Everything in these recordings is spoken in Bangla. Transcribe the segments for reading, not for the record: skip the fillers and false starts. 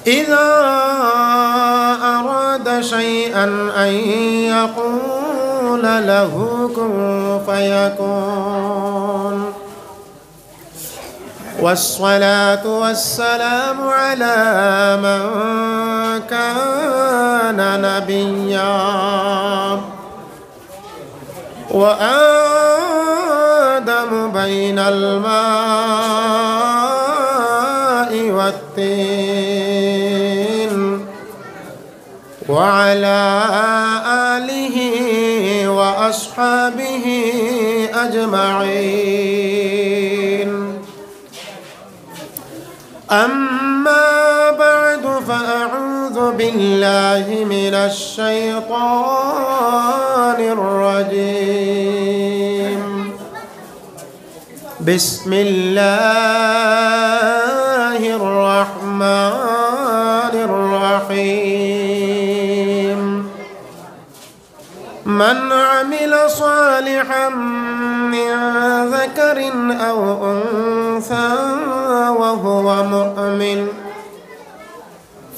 إذا أراد شيئا أن يقول له كن فيكون. والصلاة والسلام على من كان نبيا وآدم بين الماء والطين وعلى آله وأصحابه أجمعين. أما بعد فأعوذ بالله من الشيطان الرجيم. بسم الله الرحمن الرحيم. من عمل صالحا من ذكر أو أنثى وهو مؤمن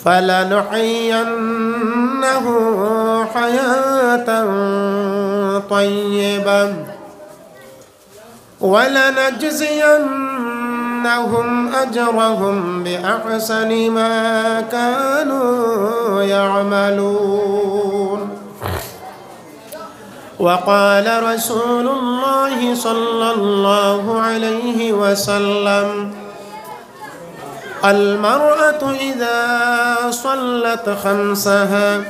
فلنحيينه حياة طيبة ولنجزينهم أجرهم بأحسن ما كانوا يعملون. وقال رسول الله صلى الله عليه وسلم: المرأة إذا صلت خمسها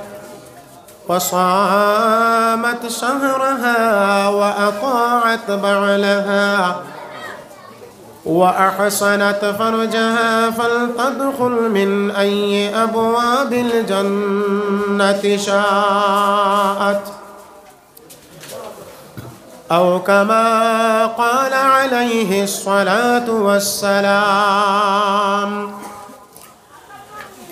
وصامت شهرها وأطاعت بعلها وأحصنت فرجها فلتدخل من أي أبواب الجنة شاءت، أو كما قال عليه الصلاة والسلام: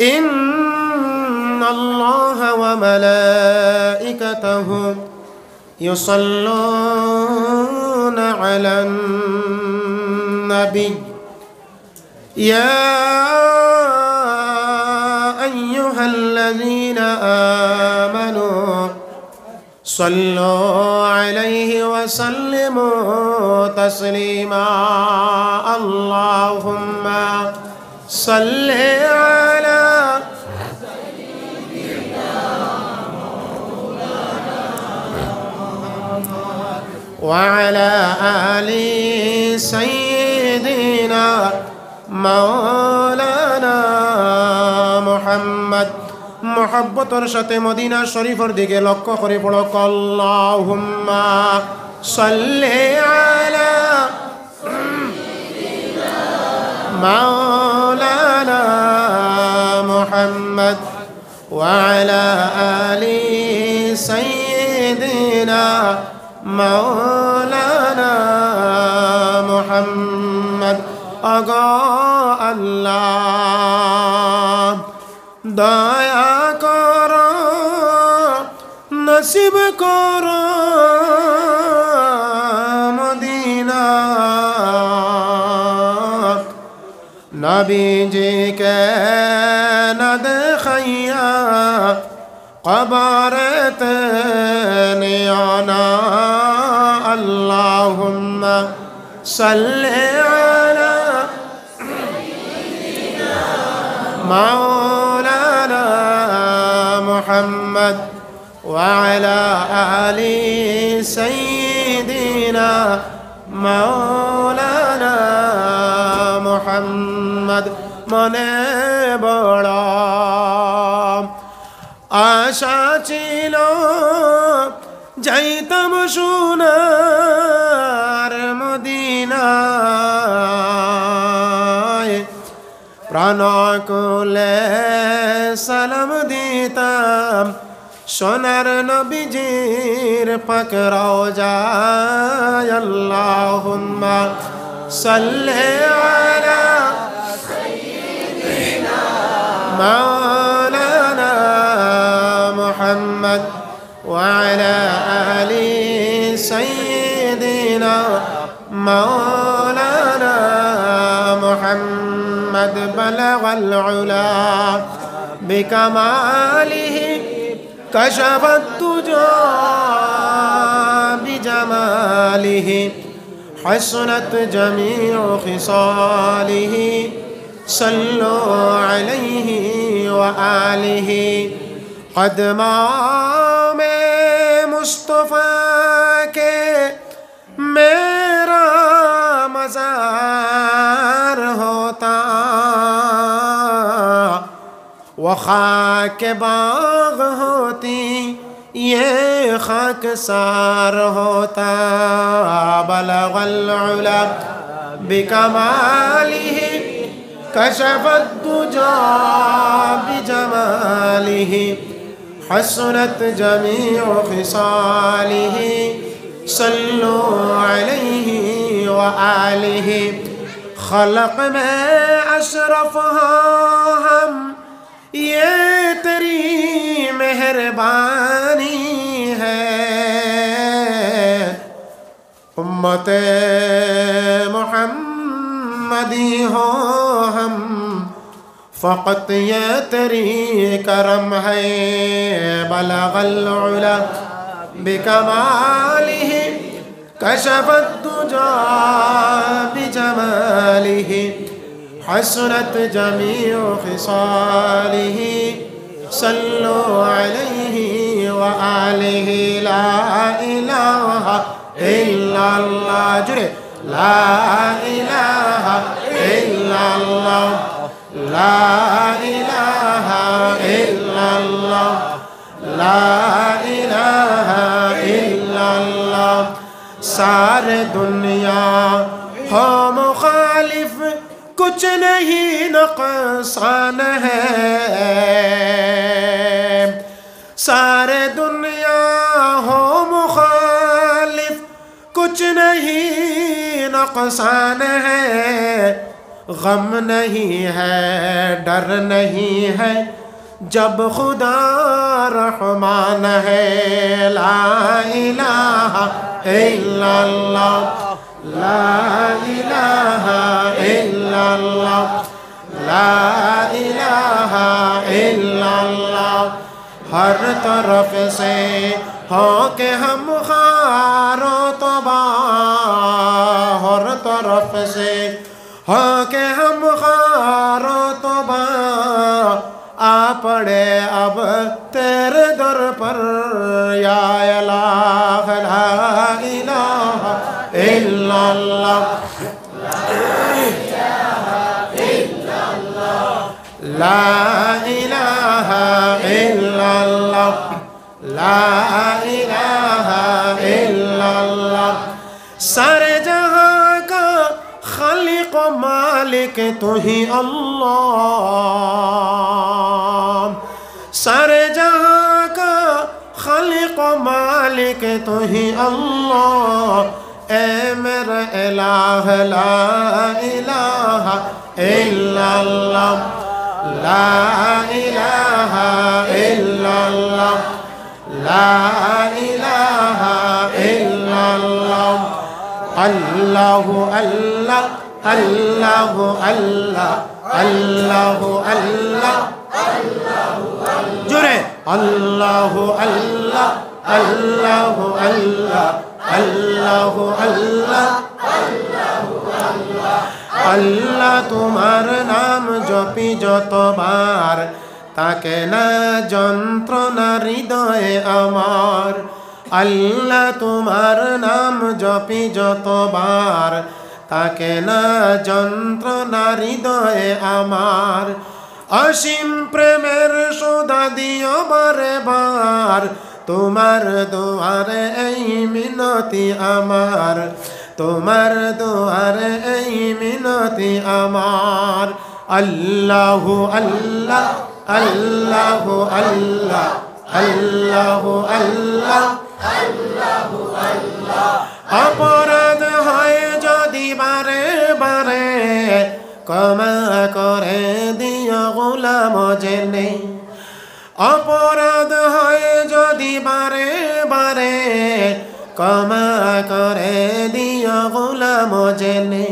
إن الله وملائكته يصلون على النبي يا أيها الذين آمنوا صلوا عليه وسلموا تسليما. اللهم صل على وعلى آل سيدنا مولانا محمد। محبتর সাথে মদিনা শরীফের দিকে লক্ষ্য করে পড়ো আল্লাহুম্মা সাল্লি আলা মাওলানা মুহাম্মদ ওয়া আলা আলি সাইয়্যিদিনা মাওলানা মুহাম্মদ। আগো আল্লাহ দয়া করো নসিব করো মদিনা নবীজিকে না দেখাইয়া কবরেতে নিও না। আল্লাহুম্মা সাল্লি আলা মাওলানা মুহাম্মদ ওয়া আলা আলি সাইয়্যিদিনা মাওলানা মুহাম্মদ। মনে বড় আশা ছিল যাইতাম সোনার মদিনায়, প্রাণ কোলে সালাম দিতাম সোনার নবীজির পাক রওজায়। আল্লাহুম্মা সাল্লি আলা সাইয়্যিদিনা মাওলানা মুহাম্মদ ওয়া আলা আলি সাইয়্যিদিনা মাওলানা মুহাম্মদ। محمد بلغ العلا بكماله كشف الدجى بجماله حسنت جميع خصاله صلوا عليه وآله قدمام مصطفیٰ کے میرا مزار ہوتا وہ خاک باغ ہوتی یہ خاک سار ہوتا بلغ العلا بکمالہ کشف الدجى بجمالہ حسنت جميع خصاله صلوا عليه وآله خلق میں اشرف ہم یہ تیری مہربانی ہے امت محمدی ہو ہم فقط یہ تیری کرم ہے بلغ العلا بکمالہ کشف الدجى بجمالہ حسنت جميع خصاله صلوا عليه وآله لا إله إلا الله جرے لا إله إلا الله لا إله إلا الله لا إله إلا الله سارے دنیا ہو مخالف کچھ نہیں نقصان ہے سارے دنیا ہو مخالف کچھ نہیں نقصان ہے غم نہیں ہے ڈر نہیں ہے جب خدا رحمان ہے لا الہ الا اللہ لا الہ الا اللہ لا الہ الا اللہ ہر طرف سے ہو کہ ہم خار و تباہ ہر طرف سے ہو کہ ہم خار و تباہ آ پڑے اب تیرے در پر یا الہ لا الہ الا اللہ لا الہ الا اللہ لا الہ الا اللہ سارے جہاں کا خالق و مالک تو ہی اللہ سارے جہاں کا خالق و مالک تو ہی اللہ اے میرا الہ لا الہ الا اللہ لا الہ الا اللہ لا الہ الا اللہ اللہ اللہ اللہ اللہ اللہ اللہ جرے اللہ اللہ اللہ اللہ اللہ اللہ اللہ তোমার নাম জপি যতবার তাকে না যন্ত্রণা হৃদয়ে আমার আল্লাহ তোমার নাম জপি যতবার তাকে না যন্ত্রণা হৃদয়ে আমার অসীম প্রেমের সুধা দিও বারে বার তোমার দুয়ারে এই মিনতি আমার তোমার দুয়ারে এই মিনতি আমার আল্লাহ আল্লাহ আল্লাহ আল্লাহ আল্লাহ আল্লাহ অপরাধ হয় যদি বারে বারে ক্ষমা করে দিও গোলাম জেনে অপরাধ হয় যদি বারে বারে ক্ষমা করে দিও গোলাম জেনে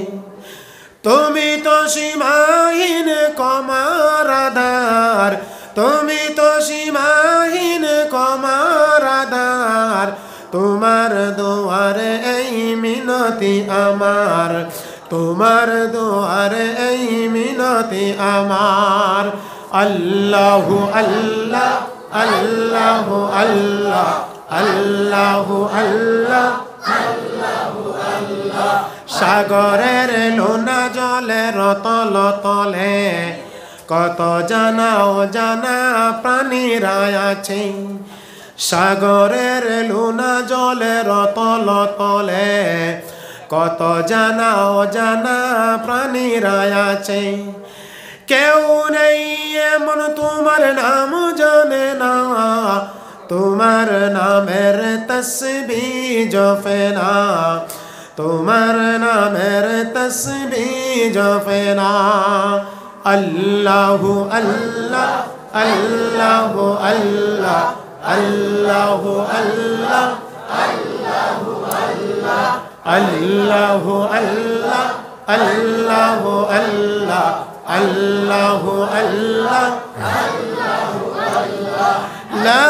তুমি তো সীমাহীন ক্ষমার আধার, তুমি তো সীমাহীন ক্ষমার আধার, তোমার দুয়ারে এই মিনতি আমার, তোমার দুয়ারে এই মিনতি আমার। আল্লাহু আল্লাহ আল্লাহু আল্লাহ আল্লাহু আল্লাহ আল্লাহু আল্লাহ। সাগরের লোনা জলের তল তলে কত জানা অজানা প্রাণীরা আছে, সাগরের লোনা জলের তল তলে কত জানা অজানা প্রাণীরা আছে। কেউ নেই এমন তোমার নাম জানে না, তোমার নামের তসবিহ জপে না, তোমার নামের তসবিহ জপে না। আল্লাহু আল্লাহ আল্লাহু আল্লাহ আল্লাহু আল্লাহ আল্লাহু আল্লাহ আল্লাহু আল্লাহ আল্লাহু আল্লাহ আল্লাহু আল্লাহ আল্লাহু আল্লাহ। লা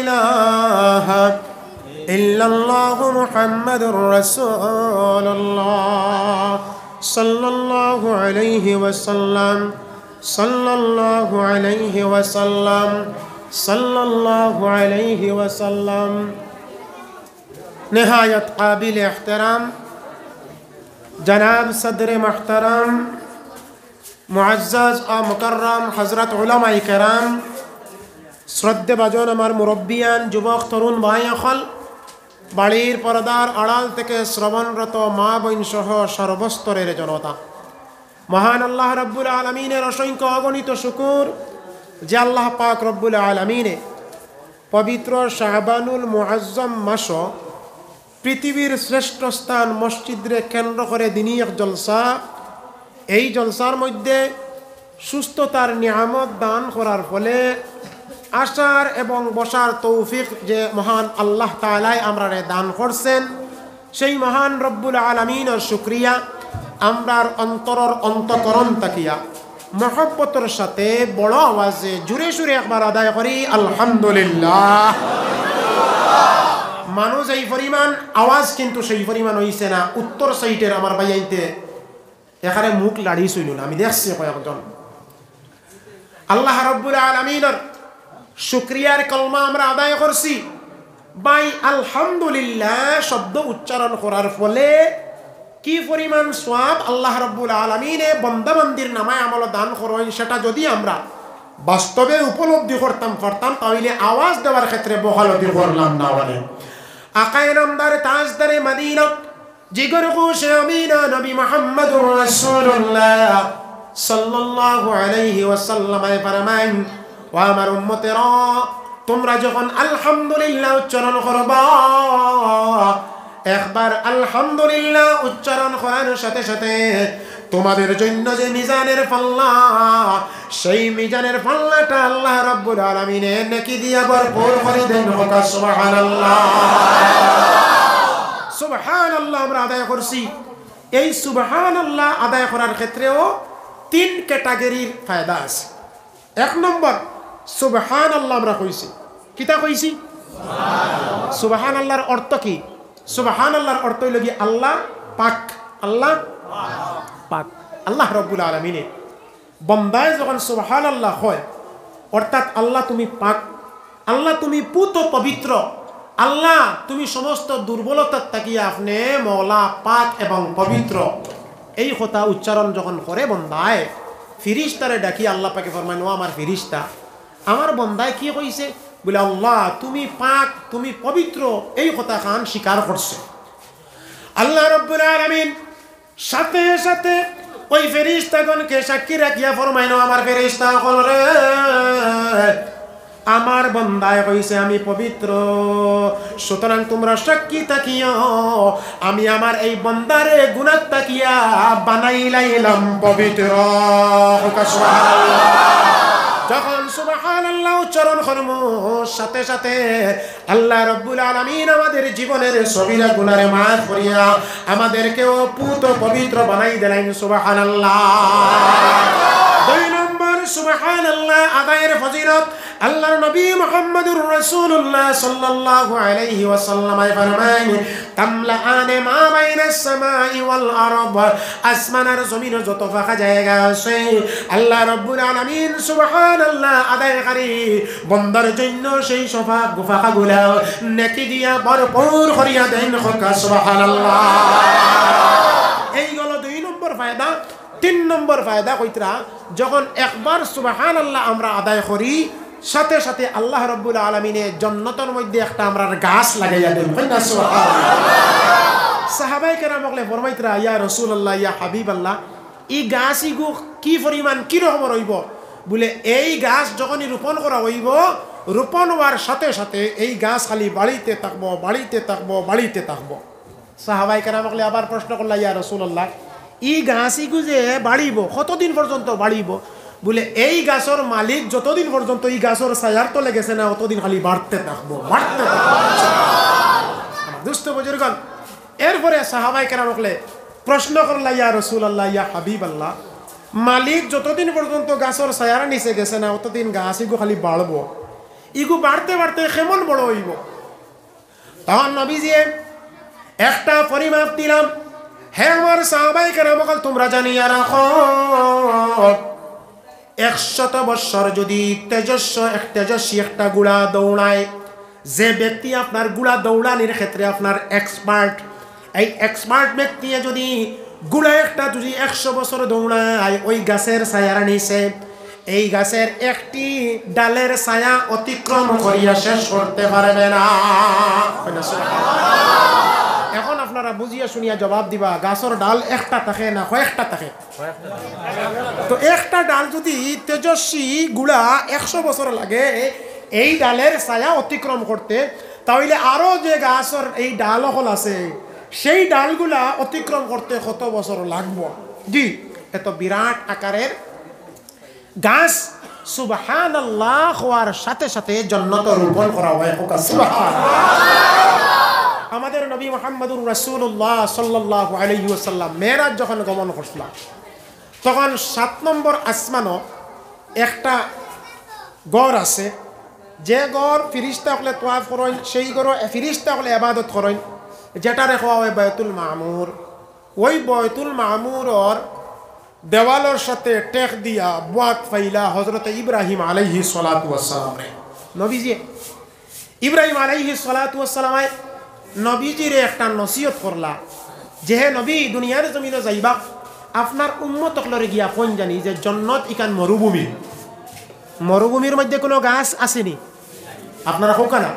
ইলাহা ইল্লাল্লাহু মুহাম্মাদুর রাসূলুল্লাহ সাল্লাল্লাহু আলাইহি ওয়াসাল্লাম সাল্লাল্লাহু আলাইহি ওয়াসাল্লাম সাল্লাল্লাহু আলাইহি ওয়াসাল্লাম। निहायत काबिल एहतराम जनाब सदर महतरम मुअज़्ज़ज़ और मुकर्रम हज़रत उलमाए किराम, श्रद्धे बाजन आमार मुरब्बियान जुबक तरुण भाई अखल, बाड़ीर परदार आड़ाल थेके श्रवणरत मा बइन सह सर्वस्तरेर जनता, महान आल्लाह रब्बुल आलमीनेर असंख्य अगणित शुकुर जे आल्लाह पाक रब्बुल आलमीने पवित्र शाहबानुल मुअज़्ज़म मास पृथिवीर श्रेष्ठ स्थान मस्जिदे केंद्र करे दिनी एक जलसा, এই জলসার মধ্যে সুস্থতার নিয়ামত দান করার ফলে আসার এবং বসার তৌফিক যে মহান আল্লাহ তাআলাই আমরারে দান করছেন, সেই মহান রব্বুল আলামিনের শুকরিয়া আমরার অন্তরর অন্তকরণ তাকিয়া মহব্বতের সাথে বড় আওয়াজে জুড়ে সুরে একবার আদায় করি আলহামদুলিল্লাহ। মানুষ এই পরিমাণ আওয়াজ কিন্তু সেই পরিমাণ হইছে না। উত্তর সাইটের আমার ভাইয়াইতে এখানে মুখ লাড়ি ছিল না, আমি দেখছি কয়েকজন। আল্লাহ রাব্বুল আলামিনের শুকরিয়ার কলমা আমরা আদায় করছি ভাই। আলহামদুলিল্লাহ শব্দ উচ্চারণ করার ফলে কি পরিমাণ সওয়াব আল্লাহ রাব্বুল আলামিনে বান্দা বান্দির নামায় আমল দান করেন, সেটা যদি আমরা বাস্তবে উপলব্ধি করতাম তাহলে আওয়াজ দেওয়ার ক্ষেত্রে বহালতি করলাম না। বলে আকায়ে নামদার তাজদারে মদিনা জিগর খুশে আমিনা নবী মুহাম্মদুর রাসূলুল্লাহ সাল্লাল্লাহু আলাইহি ওয়াসাল্লাম ফরমায়েন, ও আমার উম্মতেরা, তোমরা যখন আলহামদুলিল্লাহ উচ্চারণ করবা, একবার আলহামদুলিল্লাহ উচ্চারণ করার সাথে সাথে তোমাদের জন্য যে মিজানের পাল্লা, সেই মিজানের পাল্লাটা আল্লাহ রাব্বুল আলামিন নেকি দিয়া ভরপুর করে দেন। সুবহানাল্লাহ সুবহানাল্লাহ আমরা আদায় করছি। এই সুবহানাল্লাহ আদায় করার ক্ষেত্রেও তিন ক্যাটাগরির ফায়দা আছে। এক নম্বর, সুবহানাল্লাহ আমরা কইছি, কিতা কইছি? সুবহানাল্লাহর অর্থ কি? সুবহানাল্লাহর অর্থ হইল কি আল্লাহ পাক, আল্লাহ পাক। আল্লাহ রাব্বুল আলামিনে বান্দায় যখন সুবহানাল্লাহ হয়, অর্থাৎ আল্লাহ তুমি পাক, আল্লাহ তুমি পুত পবিত্র, আল্লাহ তুমি সমস্ত দুর্বলতার তাকিয়া আপনি মওলা পাক এবং পবিত্র, এই কথা উচ্চারণ যখন করে বন্দায়, ফিরিস্তারে ডাকি আল্লাহ পাকে ফরমায়, ও আমার ফিরিস্তা, আমার বন্দায় কি কইছে? বলে আল্লাহ তুমি পাক, তুমি পবিত্র, এই কথা খান স্বীকার করছে। আল্লাহ রাব্বুল আলামিন সাথে সাথে ওই ফেরেশতাগণকে সাক্ষী রাখিয়া ফরমায়, আমার ফেরেশতা হল রে, আমার বন্দায় কইছে আমি পবিত্র, সুতরাং তোমরা সাক্ষী থাকিও, আমি আমার এই বন্দারে গুনাহ তাকিয়া বানাইলাম পবিত্র। যখন সুবহানাল্লাহ উচ্চারণ করব সাথে সাথে আল্লাহ রাব্বুল আলামিন আমাদের জীবনের সগীরা গুনাহে মাফ করিয়া আমাদেরকেও পুত পবিত্র বানাই দিলেন সুবহানাল্লাহ। দুই নম্বর সুবহানাল্লাহ আদায়ের ফজিলত আল্লাহর নবী মুহাম্মদুর রাসূলুল্লাহ সাল্লাল্লাহু আলাইহি ওয়াসাল্লাম ফরমান তামলাআনে মা বাইনাস সামাই ওয়াল আরদ, আসমান আর জমিন যত ফাঁকা জায়গা আছে আল্লাহ রাব্বুল আলামিন সুবহানাল্লাহ আদায়কারী বান্দার জন্য সেই ফাঁকাগুলা নেকি দিয়া ভরপুর করিয়া দেন সুবহানাল্লাহ। এই হলো দুই নম্বর ফায়দা। তিন নম্বর ফায়দা কইতরা যখন একবার সুবহানাল্লাহ আমরা আদায় করি সাথে সাথে আল্লাহ রাব্বুল আলামিনের জান্নাতের মধ্যে একটা আমরা গাছ লাগাইয়া দেন সুবহানাল্লাহ। সাহাবায়ে কেরাম বলে ফরমাইতরা ইয়া রাসূলুল্লাহ ইয়া হাবিবাল্লাহ এই গাছ ইগু কি পরিমাণ কি রকম হইব বলে এই গাছ যখনই রোপণ করা হইব রোপণ হওয়ার সাথে সাথে এই গাছ খালি বাড়িতে থাকবো বাড়িতে থাকবো বাড়িতে থাকবো। সাহাবায়ে কেরাম বলে আবার প্রশ্ন করলা ইয়া রাসূলুল্লাহ এই গাছ ইগু যে বাড়িব কতদিন পর্যন্ত বাড়িব বলে এই গাছের মালিক যতদিন পর্যন্ত এই গাছের ছায়ার তলে গেছে না অতদিন খালি বাড়তে থাকবো বাড়তে থাকবো। দুস্থ বুজুর্গণ এরপরে সাহাবায়ে কেরাম বলে প্রশ্ন করলা ইয়া রাসূলুল্লাহ ইয়া হাবিবাল্লাহ মালিক যতদিন পর্যন্ত গাছের ছায়ার নিচে গেছে না অতদিন গাছ ইগু খালি বাড়বো ইগু বাড়তে বাড়তে কেমন বড় হইব? তখন নবীজি একটা পরিমাপ দিলাম, হে আমার সাহাবায়ে কেরাম তোমরা জানিয়া রাখো 100 বছর যদি তেজস্বী একটা গুড়া দৌড়ায়, যে ব্যক্তি আপনার গুড়া দৌড়ানির ক্ষেত্রে আপনার এক্সপার্ট, এই এক্সপার্ট ব্যক্তি যদি গুড়া একটা যদি 100 বছর দৌড়ায় ওই গাছের ছায়ার নিচে এই গাছের একটি ডালের ছায়া অতিক্রম করিয়া শেষ করতে পারবে না। এখন আপনারা বুঝিয়া শুনিয়া জবাব দিবা গাছের ডাল একটা থাকে না কয়েকটা থাকে? তো একটা ডাল যদি তেজস্বী গুড়া 100 বছর লাগে এই ডালের ছায়া অতিক্রম করতে, তাহলে আরো যে গাছের এই ডাল হল আছে সেই ডালগুলা অতিক্রম করতে কত বছর লাগবো? জি এত বিরাট আকারের গাছ সুবহানাল্লাহ হওয়ার সাথে সাথে জান্নাত রোপণ করা হয়। আমাদের নবী মুহাম্মদুর রাসূলুল্লাহ সাল্লাল্লাহু আলাইহি ওয়াসাল্লাম মেরাজ যখন গমন করছিলেন তখন 7 নম্বর আসমানও একটা গড় আছে, যে গড় ফিরিস্তা হলে তোয়াফ করেন, সেই গড় ফিরিস্তা হলে ইবাদত করেন, যেটা রেখা হয় বাইতুল মামুর। ওই বাইতুল মামুরর দেওয়ালের সাথে টেক দিয়া বাত ফাইলা হযরত ইব্রাহিম আলাইহিস সালাতু ওয়াস সালাম নবীজি ইব্রাহিম আলাইহিস সালাতু ওয়াস সালাম নবীজির একটা নসিহত করলা যে হে নবী দুনিয়ার জমিনে যাইবা আপনার উম্মতক লরে গিয়া কোন জানি যে জান্নাত ইকান মরুভূমি, মরুভূমির মধ্যে কোনো গাছ আসেনি? আপনারা হোক না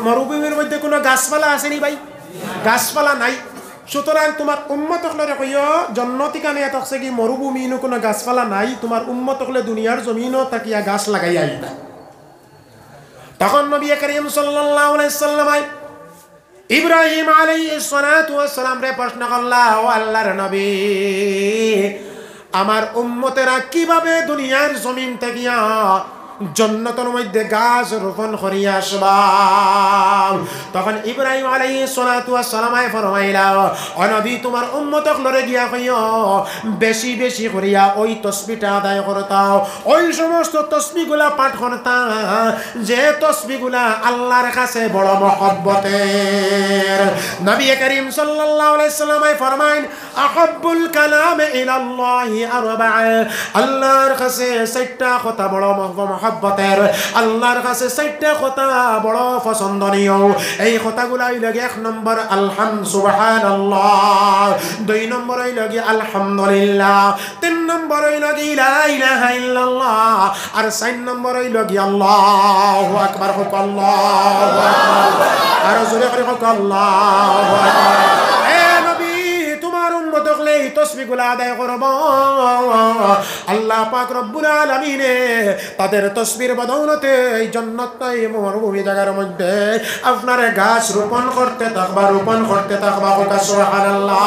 মরুভূমির মধ্যে কোনো গাছপালা আসেনি ভাই? গাছপালা নাই। সুতরাং তোমার উম্মতক লরে কইও জান্নাত ইকানে এতছে কি মরুভূমি নো কোনো গাছপালা নাই, তোমার উম্মতক লে দুনিয়ার জমিনও তাকিয়া গাছ লাগাই আইবা। তখন নবী করিম সাল্লাল্লাহু আলাইহি ওয়াসাল্লাম ইব্রাহিম আলাইহিস সালাতু ওয়াস সালাম রে প্রশ্ন করলা, ও আল্লাহর নবী আমার উম্মতেরা কিভাবে দুনিয়ার জমিন থেকে জান্নাতের মধ্যে গাছ রোপণ করিয়া আসবা? তখন ইব্রাহিম আলাইহিস সালাতু ওয়াস সালাম ফরমাইলা, ও নবী তোমার উম্মতক লরে গিয়া কইও বেশি বেশি করিয়া ওই তাসবিহটা আদায় করতাও, ওই সমস্ত তাসবিহগুলা পাঠ করতা যে তাসবিহগুলা আল্লাহর কাছে বড় মহব্বতের। নবী করিম সাল্লাল্লাহু আলাইহি সাল্লাম ফরমাইন আহাব্বুল কালাম ইলাল্লাহি আরবা'a, আল্লাহর কাছে 6টা কথা বড় মহব্বতের, আল্লাহর কাছে 6টা কথা বড় পছন্দনীয়। এই কথাগুলা হইল 1 নম্বর সুবহানাল্লাহ, 2 নম্বর হইল আলহামদুলিল্লাহ, 3 নম্বর হইল লা ইলাহা ইল্লাল্লাহ, আর 4 নম্বর হইল আল্লাহু আকবার। হোক আল্লাহু আকবার, আর জোরে করে হোক আল্লাহু আকবার। এ নবী তোমার উম্মত হলে এই তাসবিহগুলো আদায় করব, আল্লাহ পাক রব্বুল আলামিন তাদের তাসবির বদৌলতে এই জান্নাতটাই মরুভূমি জায়গার মধ্যে আপনার গাছ রোপণ করতে থাকবা, রোপণ করতে থাকবা। সুবহানাল্লাহ।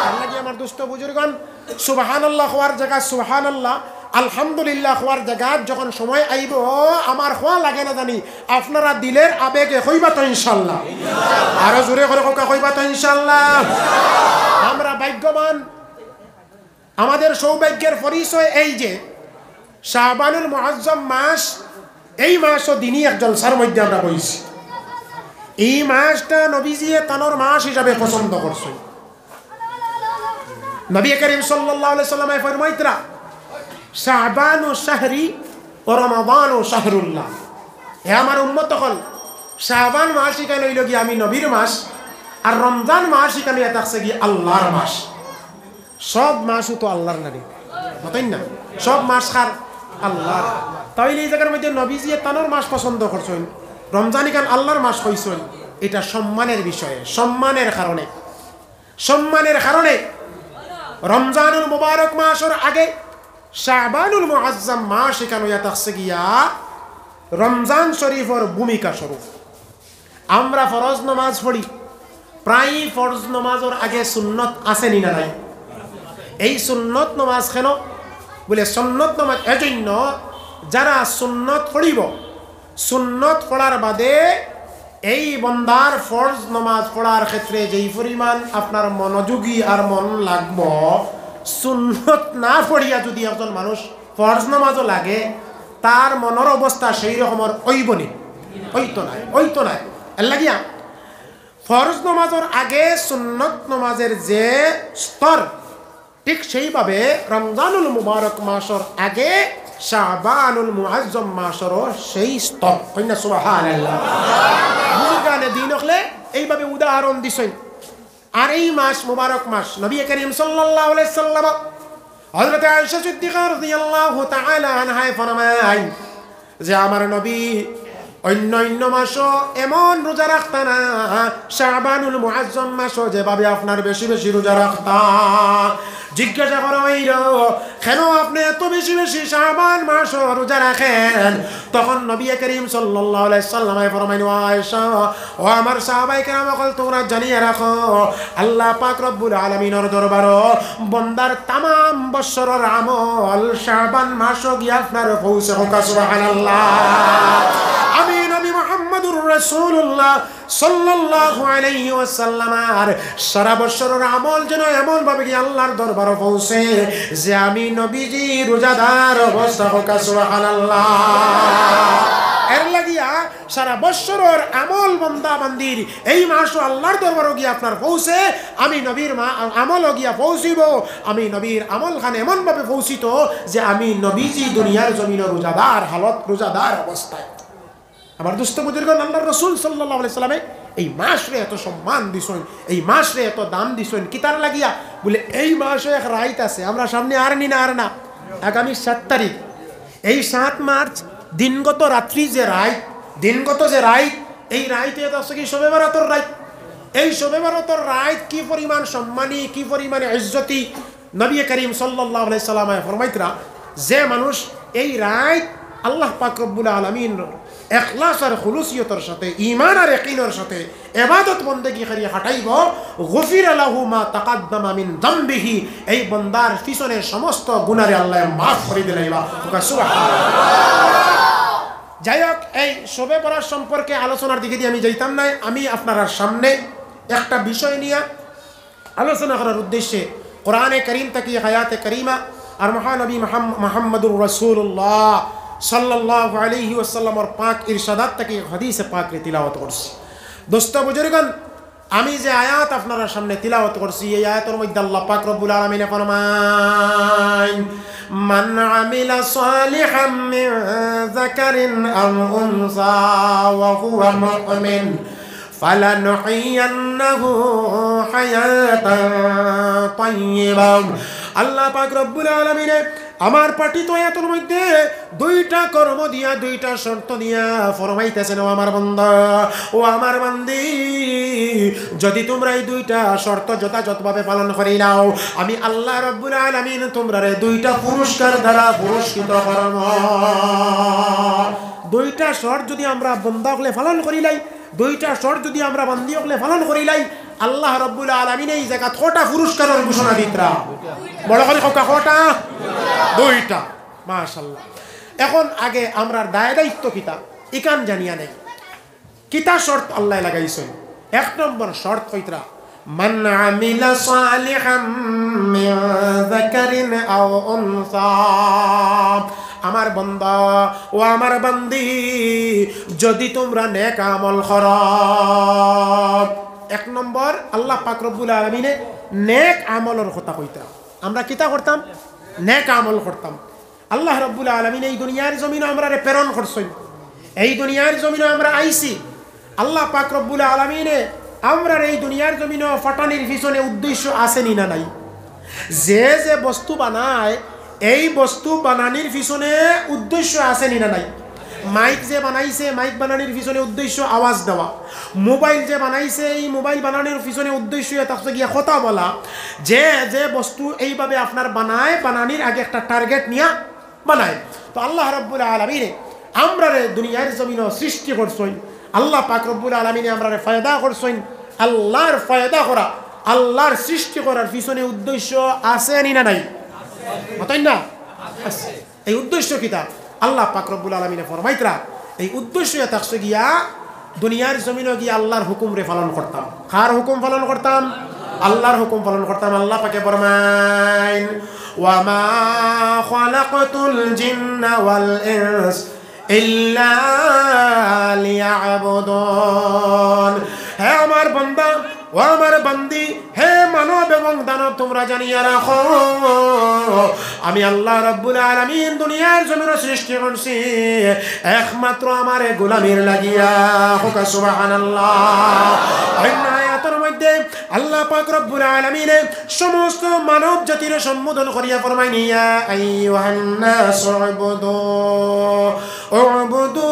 আল্লাহ কি আমার দুষ্ট বুজুর্গণ সুবহানাল্লাহ হওয়ার জায়গা সুবহানাল্লাহ আলহামদুলিল্লাহ হওয়ার জায়গা যখন সময় আইব আমার হওয়া লাগে না জানি আপনারা দিলের আবেগে হইবা তো ইনশাল্লাহ, আরো জোরে করে হইবা তো ইনশাল্লাহ। আমরা ভাগ্যবান, আমাদের সৌভাগ্যের পরিচয় এই যে শাবানুল মুআজ্জম মাস, এই মাসও দিনই এক জলসার মধ্যে আমরা বইছি। এই মাসটা নবীজি তানোর মাস হিসাবে পছন্দ করছেন। নবী করিম সাল্লাল্লাহু আলাইহি সাল্লাম ফরমাইতরা শাবানু শাহরি ও রমাদানু শাহরুল্লাহ। হে আমার উম্মত হল, শাবান মাস এখানে হইল কি আমি নবীর মাস, আর রমজান মাস এখানে থাকছে কি আল্লাহর মাস। সব মাসও তো আল্লাহর নারী মতই না, সব মাস খার আল্লাহ। তাইলে এই জায়গার মধ্যে নবীজি তানোর মাস পছন্দ করছেন, রমজান এখান আল্লাহর মাস হইছেন। এটা সম্মানের বিষয়ে, সম্মানের কারণে, সম্মানের কারণে রমজানুল মুবারক মাসের আগে শাবানুল মুআজ্জম মাস এখানে থাকছে গিয়া রমজান শরীফের ভূমিকা স্বরূপ। আমরা ফরজ নামাজ পড়ি, প্রায় ফরজ নামাজের আগে সুন্নত আসেনি না নাই? এই সুন্নত নামাজ কেন বলে? সুন্নত নামাজ এজন্য যারা সুন্নত পড়িব, সুন্নত পড়ার বাদে এই বন্দার ফরজ নামাজ পড়ার ক্ষেত্রে যেই পরিমাণ আপনার মনোযোগী আর মন লাগব, সুন্নত না পড়িয়া যদি একজন মানুষ ফরজ নামাজও লাগে তার মনের অবস্থা সেই রকমের ওইবনি, ওইতো নাই। এর লাগিয়া ফরজ নামাজের আগে সুন্নত নামাজের যে স্তর, ঠিক সেইভাবে রমজানুল মুবারক মাসের আগে শাবানুল মুআজ্জম মাসেরও সেই স্তর। কইনা সুবহানাল্লাহ। বুজুর্গানে দিন হলে এইভাবে উদাহরণ দিছেন। আর এই মাস মুবারক মাস নবী করিম সাল্লাল্লাহু আলাইহি সাল্লাম হযরত আয়েশা সিদ্দিকা রাদিয়াল্লাহু তাআলা আনহা ফরমায় যে আমার নবী অন্য মাসও এমন রোজা রাখতা না, শাবানুল মুআজ্জম মাসও যেভাবে আপনার বেশি বেশি রোজা রাখতা। জিজ্ঞাসা করো কেন আপনি এত বেশি বেশি শাবান মাস রোজা রাখেন? তখন নবী করিম সাল্লাল্লাহু আলাইহি সাল্লাম ফরমাইন, আয়েশা ও আমার সাহাবায়ে কেরাম সকল তোমরা জানিয়ে রাখো, আল্লাহ পাক রব্বুল আলামিনের দরবারে বান্দার तमाम বছরের আমল শাবান মাসও গিয়ে আপনার পৌঁছে হোক। সুবহানাল্লাহ। আমি নবী মুহাম্মদুর রাসূলুল্লাহ সাল্লাল্লাহু আলাইহি ওয়াসাল্লাম আর সারা বছরের আমল যেন এমন ভাবে কি আল্লাহর দরবারে পৌঁছে যে আমি নবীজি রোজাদার অবস্থা হোক। সুবহানাল্লাহ। এর লাগিয়া সারা বছরের আমল বান্দা বান্দির এই মাসও আল্লাহর দরবারে গিয়ে আপনার পৌঁছে, আমি নবীর আমলও গিয়া পৌঁছিব। আমি নবীর আমল খান এমন ভাবে পৌঁছিত যে আমি নবীজি দুনিয়ার জমিনে রোজাদার হালত, রোজাদার অবস্থায়। আমার দুস্থ বুজুর্গণ, আল্লাহর রাসূল সাল্লাল্লাহু আলাইহি সাল্লামে এই মাসরে এত সম্মান দিছেন, এই মাসরে এত দাম দিছেন কিতার লাগিয়া বলে এই মাসে এক রাইত আছে, আমরা সামনে আর না আগামী 7 তারিখ, এই 7 মার্চ দিনগত রাত্রি যে রাইত, দিনগত যে রাইত, এই রাইতে আছে কি শবে বরাতর রাইত। এই শবে বরাতর রাইত কি পরিমাণ সম্মানী, কি পরিমাণে ইজ্জতি। নবী করিম সাল্লাল্লাহু আলাইহি সাল্লাম ফরমাইতরা যে মানুষ এই রাইত আল্লাহ পাক রব্বুল আলামিন ইখলাস আর খুলুসিয়তের সাথে, ঈমান আর ইয়াকিনের সাথে ইবাদত বন্দেগী করিয়া কাটাইব, গফিরা লাহু মা তাকাদ্দামা মিন যামবিহি, এই বান্দার পিছনের সমস্ত গুনাহরে আল্লাহ মাফ করে দিলাইবা। সুবহানাল্লাহ। যাই হোক, এই শবে বরাত সম্পর্কে আলোচনার দিকে দিয়ে আমি যাইতাম না। আমি আপনার সামনে একটা বিষয় নিয়ে আলোচনা করার উদ্দেশ্যে কোরআনে কারীম থেকে হায়াতে কারিমা আর মহানবী মুহাম্মদুর রাসূলুল্লাহ সাল্লাল্লাহু আলাইহি ওয়াসাল্লামের পাক ইরশাদাত থেকে হাদিসে পাক রে তিলাওয়াত করছি। দোস্ত বুজুর্গণ, আমি যে আয়াত আপনারা সামনে তিলাওয়াত করছি, এই আয়াতের মধ্যে আল্লাহ পাক রব্বুল আলামিন ফরমান, মান আমিলা সালিহাম মিন যাকারিন আও উনসা ওয়া হুয়া মুমিন ফালানুহিয়ান্নাহু হায়াতান তাইয়্যিবা। আল্লাহ পাক রব্বুল আলামিন আমার পাঠিত আয়াতের মধ্যে দুইটা কর্ম দিয়া, দুইটা শর্ত দিয়া ফরমাইতেছেন, ও আমার বান্দা, ও আমার বান্দি, যদি তোমরা এই দুইটা শর্ত যথাযথভাবে পালন করে নাও, আমি আল্লাহ রব্বুল আলামিন তোমরা দুইটা পুরস্কার দ্বারা পুরস্কৃত করব। দুইটা শর্ত যদি আমরা বান্দা হলে পালন করিলাই, দুইটা শর্ত যদি আমরা বান্দি হলে পালন করিলাই, আল্লাহ রব্বুল আলামিন এই জায়গা কটা পুরস্কারের ঘোষণা দিতরা? বড় করে কটা? দুইটা। মাশাআল্লাহ। এখন আগে আমরা দায় দায়িত্ব কিতা ইকান জানিয়া নেই কিতা শর্ত আল্লাহ লাগাইছেন। এক নম্বর শর্ত কইতরা মান আমিলা সালিহাম মিন যাকারিন আও উনসা, আমার বান্দা ও আমার বান্দি যদি তোমরা নেক আমল করো। এক নম্বর আল্লাহ পাক রব্বুল আলামিনে নেক আমলের কথা কইতা। আমরা কিতা করতাম? নেক আমল করতাম। আল্লাহ রব্বুল আলামিন এই দুনিয়ার জমিনে আমরা প্রেরণ করছেন, এই দুনিয়ার জমিনে আমরা আইছি। আল্লাহ পাক রব্বুল আলামিনে আমরা এই দুনিয়ার জমিনে ফাটানির পিছনে উদ্দেশ্য আসেনি না নাই? যে যে বস্তু বানায় এই বস্তু বানানির পিছনে উদ্দেশ্য আসেনি না নাই? মাইক যে বানাইছে মাইক বানানোর পিছনে উদ্দেশ্য আওয়াজ দেওয়া, মোবাইল যে বানাইছে এই মোবাইল বানানোর পিছনে উদ্দেশ্য তাকে গিয়ে কথা বলা। যে যে বস্তু এইভাবে আপনার বানায় বানানির আগে একটা টার্গেট নিয়ে বানায়। তো আল্লাহ রব্বুল আলামিনে আমরা দুনিয়ার জমিন সৃষ্টি করছেন, আল্লাহ পাক রব্বুল আলামিনে আমরা ফায়দা করছেন। আল্লাহর ফায়দা করা আল্লাহর সৃষ্টি করার পিছনে উদ্দেশ্য আছে না নাই? মতই না আছে। এই উদ্দেশ্য কিতা আল্লাহ পাক রব্বুল আলামিনে ফরমাইতরা এই উদ্দেশ্য থাকছে গিয়া দুনিয়ার জমিনে গিয়া আল্লাহর হুকুম রে পালন করতাম। কার হুকুম পালন করতাম? আল্লাহর হুকুম পালন করতাম। আল্লাহ পাকে ফরমাইন ওয়া মা খালাকতুল জিন্না ওয়াল ইনস ইল্লা লিয়াবুদুন। হে আমার বান্দা ও আমার বান্দি, হে মানব এবং দানব, তোমরা জানিয়া রাখো আমি আল্লাহ রাব্বুল আলামিন দুনিয়ার জমিন সৃষ্টি করছি একমাত্র আমার গোলামির লাগিয়া। হোক সুবহানাল্লাহ। অন্য আয়াতের মধ্যে আল্লাহ পাক রব্বুল আলামিন সমস্ত মানব জাতির সম্বোধন করিয়া ফরমাইন ইয়া আইয়ুহান নাস উবুদু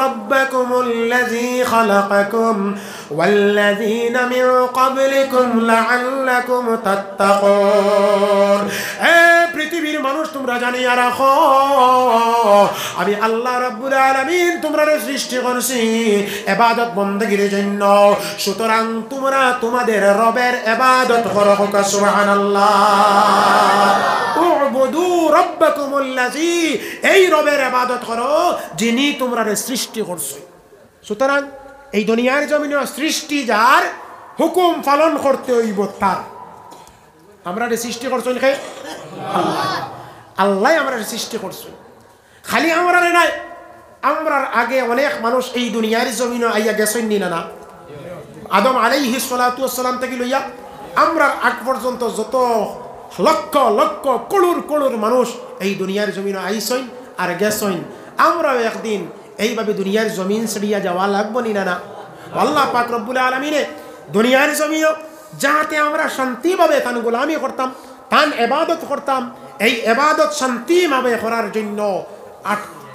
রাব্বাকুমুল্লাযী খালাকাকুম ওয়াল্লাযীনা মিন ক্বাবলিকুম লাআল্লাকুম তাত্তাকুন। হে পৃথিবীর মানুষ, তোমরা জানিয়া রাখো আমি আল্লাহ রাব্বুল আলামিন তোমরা সৃষ্টি করছি ইবাদত বندگির জন্য। সুতরাং তোমরা তোমাদের রবের ইবাদত করো। সুবহানাল্লাহ। উবুদু রাব্বাকুমুল্লাযী, এই রবের ইবাদত করো যিনি তোমরা সৃষ্টি করছো। সুতরাং এই দুনিয়ার জমিনে সৃষ্টি যার, হুকুম পালন করতে হইব তার। আমরা সৃষ্টি করছেন কে? আল্লাহ। আল্লাহ আমরা সৃষ্টি করছেন, খালি আমরা নাই। আমরার আগে অনেক মানুষ এই দুনিয়ার জমিনে আইয়া গেছেন নি না? আদম আলাইহিস সালাতু ওয়াস সালাম থেকে লইয়া আমরা আগ পর্যন্ত যত লক্ষ লক্ষ করোড় করোড় মানুষ এই দুনিয়ার জমিনে আইছেন আর গেছেন। আমরাও একদিন এইভাবে দুনিয়ার জমিন ছেড়িয়া যাওয়া লাগবো নি না? আল্লাহ পাক রব্বুল আলামিনে দুনিয়ার জমিন যাতে আমরা শান্তিভাবে তান গোলামি করতাম, তান ইবাদত করতাম, এই ইবাদত শান্তিভাবে করার জন্য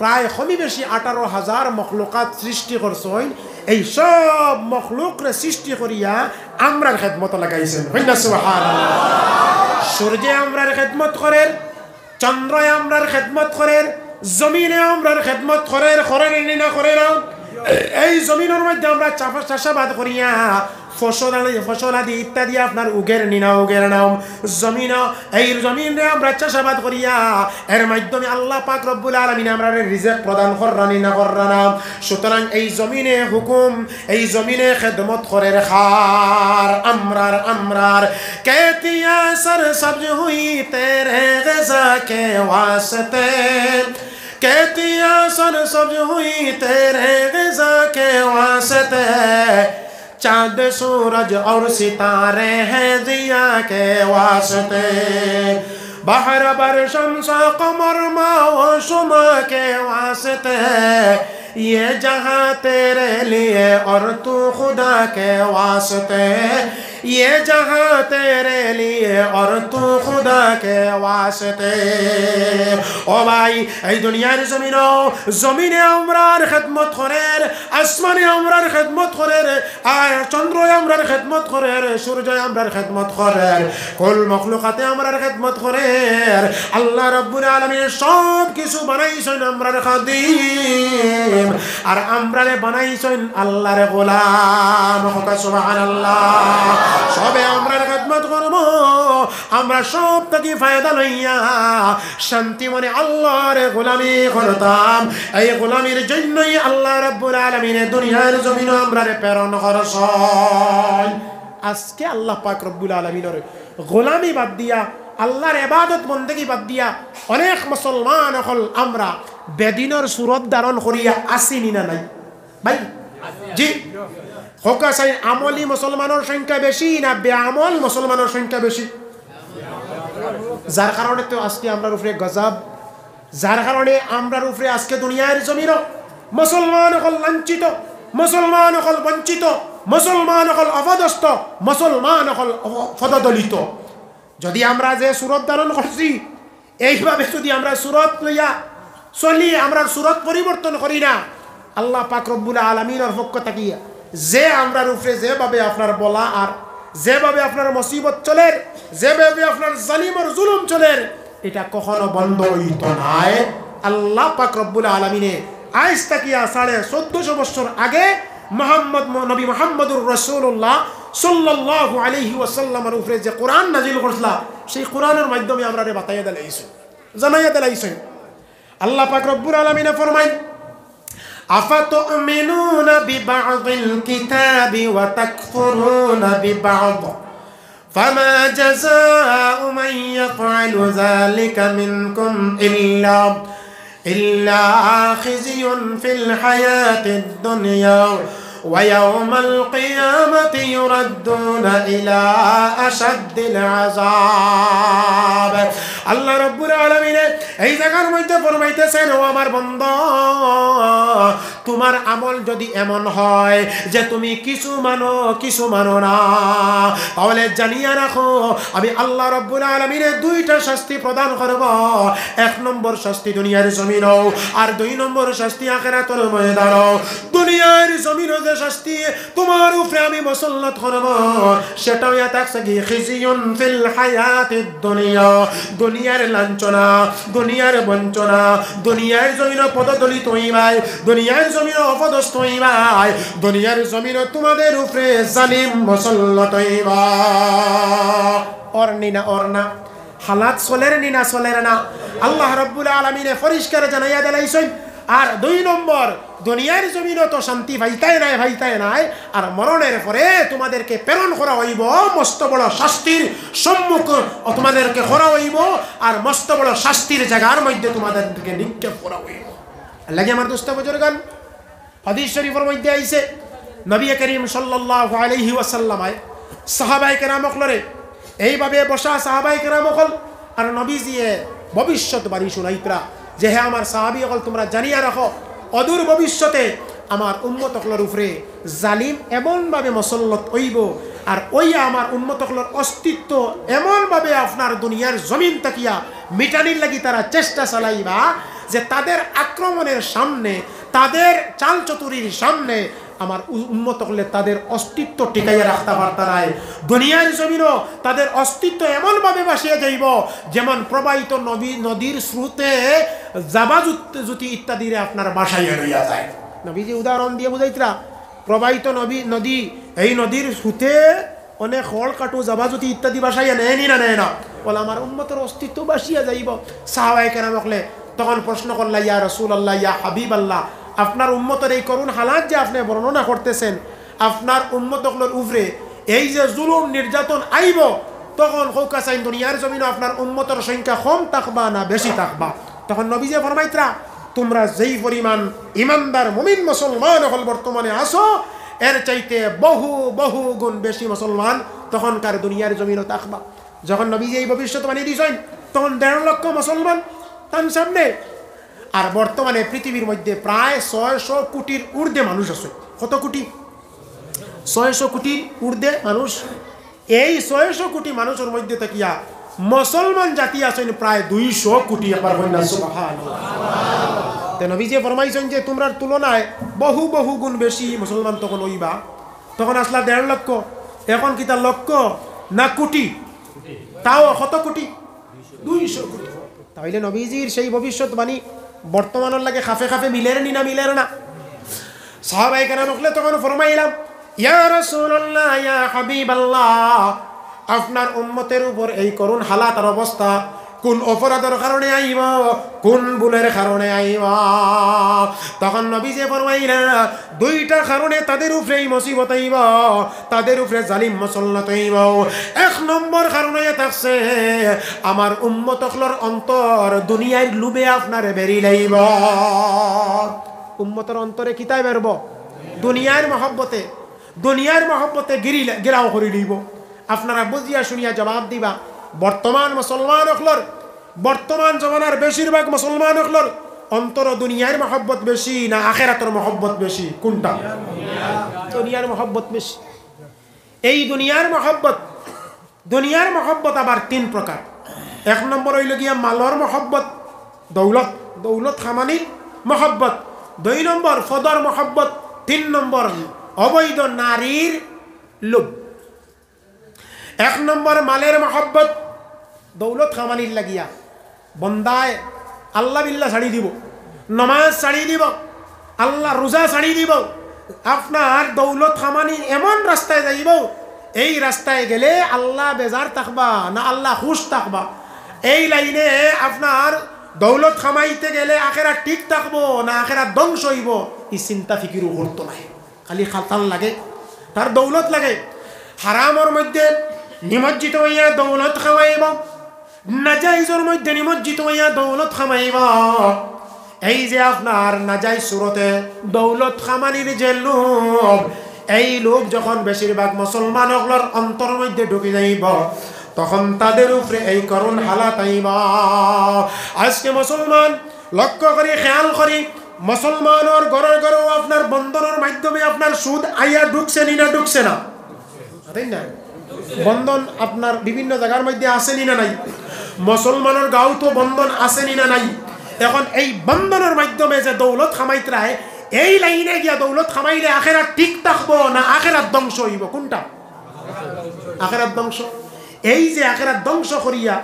প্রায় কমই বেশি 18,000 মখলুকাত সৃষ্টি করছেন। এই সব মখলুকরে সৃষ্টি করিয়া আমরার খেদমত লাগাইছেন। সুবহানাল্লাহ। সূর্যে আমরার খেদমত করেন, চন্দ্রে আমরার খেদমত করেন, জমিনে আমরার খেদমত করেন না করেন। এই জমিনের মধ্যে আমরা চাষাবাদ করিয়া ফসল আদি ইত্যাদি আপনার উগের নিনা উগের নাম জমিন, এই জমিনে আমরা চাষাবাদ করিয়া এর মাধ্যমে আল্লাহ পাক রব্বুল আলামিন আমরা রিজিক প্রদান কররানি না কররানা। সুতরাং এই জমিনে হুকুম, এই জমিনে খেদমত করে খার আমরার কেতিয়া সরসব্জ হুই তেরে গজা কে ওয়াস্তে, কেতিয়া সরসব্জ হুই তেরে গজা কে ওয়াস্তে, चांद सूरज और सितारे हैं जिया के वास्ते, बहर बर शम्स कमर माँ व शुमा के वास्ते, ये जहाँ तेरे लिए और तू खुदा के वास्ते, ये जहाँ तेरे लिए और तू खुदा के वास्ते। ओ भाई এই দুনিয়ার জমিনে আমরার খেদমত করেন, আসমানে আমরার খেদমত করেন, আর চন্দ্র আমরার খেদমত করেন, সূর্য আমরার খেদমত করেন, কুল মখলুকাতে আমরার খেদমত করেন। আল্লাহ রাব্বুল আলামিন সব কিছু বানাইছেন আমরার খাদিম, আর আমরারে বানাইছেন আল্লাহর গোলাম। সুবহানাল্লাহ। সবে আমরার খেদমত করব, আমরা সব থেকে ফায়দা লইয়া শান্তি মনে আল্লাহর গোলামি করতাম। এই গোলামির জন্যই আল্লাহ রাব্বুল আলামিন দুনিয়ার জমিনে আমরারে প্রেরণ করছেন। আজকে আল্লাহ পাক রব্বুল আলামিনের গোলামি বাদ দিয়া, আল্লাহর ইবাদত বন্দেগী বাদ দিয়া অনেক মুসলমান হল আমরা বেদিনের সুরত ধারণ করিয়া আসিনি না নাই ভাই? জি হোকা চাই আমলি মুসলমানের সংখ্যা বেশি না বেআমল মুসলমানের সংখ্যা বেশি? যার কারণে তো আজকে আমরার উপরে গজব, যার কারণে আমরার উপরে আজকে দুনিয়ার জমিন মুসলমান হল লাঞ্ছিত, মুসলমান হল বঞ্চিত, মুসলমান হল অপদস্থ, মুসলমান হল পদদলিত। যদি আমরা যে সুরত ধারণ করছি এইভাবে যদি আমরা সুরত লইয়া চলি, আমরা সুরত পরিবর্তন করি না, আল্লাহ পাক রব্বুল আলামিনের পক্ষ থাকিয়া যে আমরার উপরে যেভাবে আপনার বলা আর যেভাবে আপনার মুসিবত চলে, যেভাবে আপনার জালিমর জুলুম চলে, এটা কখনো বন্ধ হইত নাই। আল্লাহ পাক রব্বুল আলামিনে আজ তাকিয়া 1450 বছর আগে নবী মুহাম্মদুর রাসূলুল্লাহ সাল্লাল্লাহু আলাইহি ওয়াসাল্লামের উপরে যে কোরআন নাজিল করছিলা, সেই কোরআনের মাধ্যমে আমরা বাতাইয়া দিলাইছি, জানাইয়া দিলাইছি। আল্লাহ পাক রব্বুল আলামিনে ফরমায়, আফাতুমিনুনা বিবা'দিল কিতাবি ওয়া তাকফুরুনা বিবা'দ ফামা জাযাউ মান ইয়াফআলু যালিকা মিনকুম ইল্লা খিজিয়ুন ফিল হায়াতিদ দুনিয়া ওয়া ইয়াওমাল কিয়ামাতি ইউরাদ্দুনা ইলা আশাদ্দিল আযাব। আল্লাহ রাব্বুল আলামিন এই জায়গার মধ্যে ফরমাইতেছেন, ও আমার বান্দা, তোমার আমল যদি এমন হয় যে তুমি কিছু মানো না, তাহলে জানিয়ে রাখো আমি আল্লাহ রাব্বুল আলামিনের দুইটা শাস্তি প্রদান করব। এক নম্বর শাস্তি দুনিয়ার জমিনও, আর 2 নম্বর শাস্তি আখিরাতের ময়দানও। দুনিয়ার জমিনও যে শাস্তি তোমার উপরে আমি মুসল্লাত করব, সেটাও থাকছে কি খিজিয়ুন ফিল হায়াতিদ দুনিয়া, দুনিয়ার লাঞ্ছনা, দুনিয়ার বঞ্চনা, দুনিয়ার জমিন পদদলিত হইবাই, দুনিয়ার জমিন অপদস্থ হইবাই, দুনিয়ার জমিন তোমাদের উপরে জালিম মুসল্লাত হইবা। অর্নি না অর্না হালাত চলের নি না চলের না, আল্লাহ রাব্বুল আলামিনে পরিষ্কার জানাইয়া দিলাইছেন। আর 2 নম্বর, দুনিয়ার জমিনও তো শান্তি ভাইতাই নাই, আর মরণের পরে তোমাদেরকে প্রেরণ করা হইব মস্ত বড় শাস্তির সম্মুখ তোমাদেরকে করা হইব, আর মস্ত বড় শাস্তির জায়গার মধ্যে তোমাদেরকে নিক্ষেপ করা হইব। আল্লাহ আমার দোস্ত বুজুর্গান, হাদিস শরীফের মধ্যে আইছে নবী করিম সাল্লাল্লাহু আলাইহি ওয়াসাল্লাম সাহাবায়ে কেরাম হলরে এইভাবে বসা সাহাবায়ে কেরাম হল, আর নবীজি ভবিষ্যৎবাণী শুনাইতরা যে হে আমার সাহাবী হল, তোমরা জানিয়া রাখো অদূর ভবিষ্যতে আমার উম্মত হকলের উপরে জালিম এমনভাবে মুসল্লত হইব, আর ওই আমার উম্মত হকলের অস্তিত্ব এমনভাবে আপনার দুনিয়ার জমিন তাকিয়া মিটানির লাগি তারা চেষ্টা চালাইবা যে তাদের আক্রমণের সামনে, তাদের চালচতুরির সামনে আমার উম্মত হলে তাদের অস্তিত্ব টিকাইয়া রাখতে পারত নাই। দুনিয়ার জমিনও তাদের অস্তিত্ব এমনভাবে ভাসিয়ে যাইব যেমন প্রবাহিত নদীর স্রোতে জাবা জুতি ইত্যাদিরে আপনার বাসাইয়া রইয়া যায়। নবীজি উদাহরণ দিয়ে বুঝাইতরা, প্রবাহিত নদী, এই নদীর স্রোতে অনেক হল কাটু জাবা জুতি ইত্যাদি বাসাইয়া নেয়নি না নেয় না, বলে আমার উম্মতের অস্তিত্ব বাসিয়া যাইব। সাহাবায়ে কেরাম হলে তখন প্রশ্ন করলা, ইয়া রাসূলুল্লাহ, ইয়া হাবিবাল্লাহ, আপনার উম্মতের এই করুণ হালাত যে আপনি বর্ণনা করতেছেন, আপনার উম্মতগুলোর উপরে এই যে জুলুম নির্যাতন আইব, তখন হৌকা চাইন দুনিয়ার জমিনে আপনার উম্মতের সংখ্যা কম থাকবা না বেশি থাকবা? তখন নবীজি ফরমাইতরা, তোমরা যেই পরিমাণ ইমানদার মুমিন মুসলমান হল বর্তমানে আসো, এর চাইতে বহু বহু গুণ বেশি মুসলমান তখনকার দুনিয়ার জমিনও থাকবা। যখন নবীজি এই ভবিষ্যৎবাণী দিয়েছেন, তখন 1.5 লক্ষ মুসলমান তার সামনে। আর বর্তমানে পৃথিবীর মধ্যে প্রায় 600 কোটির ঊর্ধ্বে মানুষ আছে। কত কোটি? 600 কোটির ঊর্ধ্বে মানুষ। এই 600 কোটি মানুষের মধ্যে থাকিয়া মুসলমান জাতি আছেন প্রায় 200 কোটি। একবার বলেন সুবহানাল্লাহ। নবীজি ফরমাইছেন যে তোমরা তুলনায় বহু বহু গুণ বেশি মুসলমান তখন হইবা। তখন আসলা 1.5 লক্ষ, এখন কি তার লক্ষ না কোটি? তাও কত কোটি? 200 কোটি। তাহলে নবীজির সেই ভবিষ্যৎবাণী বর্তমানের লাগে খাফে খাফে মিলের নি না মিলের না? সাহাবায়ে কেরাম তখন ফরমাইলাম, ইয়া রাসূলুল্লাহ, ইয়া হাবিবাল্লাহ, আপনার উম্মতের উপর এই করুন হালাত আর অবস্থা কোন অপরাধের কারণে আইব, কোন ভুলের কারণে আইব। তখন নবী যে ফরমাইলা দুইটা কারণে তাদের উপরে এই মুসিবত আইব, তাদের উপরে জালিম মুসল্লাত আইব। এক নম্বর কারণে থাকছে আমার উম্মতকলর অন্তর দুনিয়ার লুবে আপনারে বেরি লাইব। উম্মতের অন্তরে কিতায় বেরব? দুনিয়ার মহব্বতে, দুনিয়ার মহব্বতে গিরাও করে লইব। আপনারা বুঝিয়া শুনিয়া জবাব দিবা। বর্তমান মুসলমান হলর, বর্তমান জমানার বেশিরভাগ মুসলমান হলর অন্তর দুনিয়ার মহব্বত বেশি না আখেরাতের মহব্বত বেশি? কোনটা? দুনিয়ার মহব্বত বেশি। এই দুনিয়ার মহব্বত, দুনিয়ার মহব্বত আবার তিন প্রকার। এক নম্বর হইল গিয়া মালর মহব্বত, দৌলত, দৌলত খামানির মহব্বত। দুই নম্বর ফদর মহব্বত। তিন নম্বর অবৈধ নারীর লোভ। এক নম্বর মালের মহব্বত, দৌলত খামানির লাগিয়া বন্দায় আল্লাহ বিল্লাহ ছাড়ি দিব, নমাজ ছাড়ি দিব, আল্লাহ রোজা ছাড়ি দিব। আপনার দৌলত খামানি এমন রাস্তায় যাইব, এই রাস্তায় গেলে আল্লাহ বেজার থাকবা না আল্লাহ খুশ থাকবা। এই লাইনে আপনার দৌলত খামাইতে গেলে আখেরা ঠিক থাকবো না আখেরা ধ্বংস হইব, এই চিন্তা ফিকিরও করতো নাই। খালি খালতাল লাগে, তার দৌলত লাগে। হারামর মধ্যে নিমজ্জিত হইয়া দৌলত খামাইব, নাজাইজের মধ্যে নিমজ্জিত হইয়া দৌলত খামাইব। এই যে আপনার নাজাইজ সুরতে দৌলত খামানির যে লোভ, এই লোভ যখন বেশিরভাগ মুসলমান হলর অন্তর মধ্যে ঢুকে যাইব, তখন তাদের উপরে এই করুণ হালাত আইব। আজকে মুসলমান লক্ষ্য করি, খেয়াল করি, মুসলমানের ঘরের ঘরেও আপনার বন্ধনের মাধ্যমে আপনার সুদ আইয়া ঢুকছে না ঢুকছে না? তাই না? বন্ধন আপনার বিভিন্ন জায়গার মধ্যে আসেনি না নাই? মুসলমানের গাঁও তো বন্ধন আসেনি না নাই? এখন এই বন্ধনের মাধ্যমে যে দৌলত খামাইতে রায়, এই লাইনে গিয়া দৌলত খামাইলে আখেরাত ঠিক থাকবো না আখেরাত ধ্বংস হইব? কোনটা? আখেরাত ধ্বংস। এই যে আখেরাত ধ্বংস করিয়া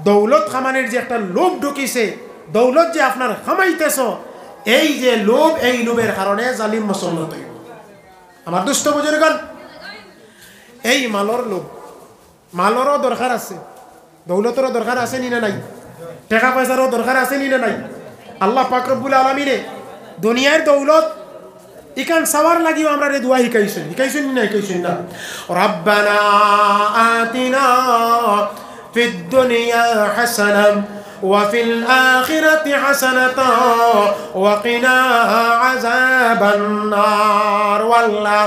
দৌলত খামানের যে একটা লোভ ঢুকিছে, দৌলত যে আপনার খামাইতেছ, এই যে লোভ, এই লোভের কারণে জালিম মুসলমান হইব। আমার দুষ্ট বুজুর্গণ, এই মালর লোভ, মালরও দরকার আছে, দৌলতেরও দরকার আছে নি না নাই? টাকা পয়সারও দরকার আছে নি না নাই? আল্লাহ পাক রব্বুল আলামিনে দুনিয়ার দৌলত ইকান সাওয়ার লাগিও আমরা রে দোয়া শিখাইছেন, শিখাইছেন না? শিখাইছেন না? রাব্বানা আতিনা ফিদ দুনিয়া হাসানাম ওয়া ফিল আখিরাতি হাসানাতান ওয়া কিনা আযাবান নার। আল্লাহ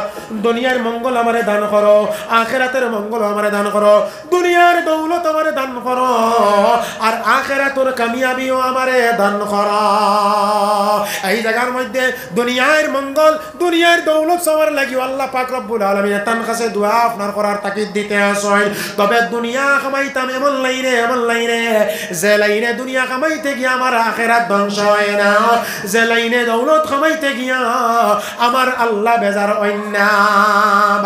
দুনিয়ার মঙ্গল আমারে দান করো, আখিরাতের মঙ্গল আমারে দান করো, দুনিয়ার দৌলত আমারে দান করো, আর আখিরাতের কামিয়াবিও আমারে দান করো। এই জায়গার মধ্যে দুনিয়ার মঙ্গল, দুনিয়ার দৌলত সবার লাগিও আল্লাহ পাক রব্বুল আলামিন তার কাছে দোয়া আপনার করার তাকিদ দিতে আসেন। তবে দুনিয়া কামাইতাম এমন লাইনে, এমন লাইনে যে লাইনে দুনিয়া কামাইতে গিয়া আমার আখিরাত ধ্বংস হয় না, যে লাইনে দৌলত কামাইতে গিয়া আমার আল্লাহ বেজার হয় না,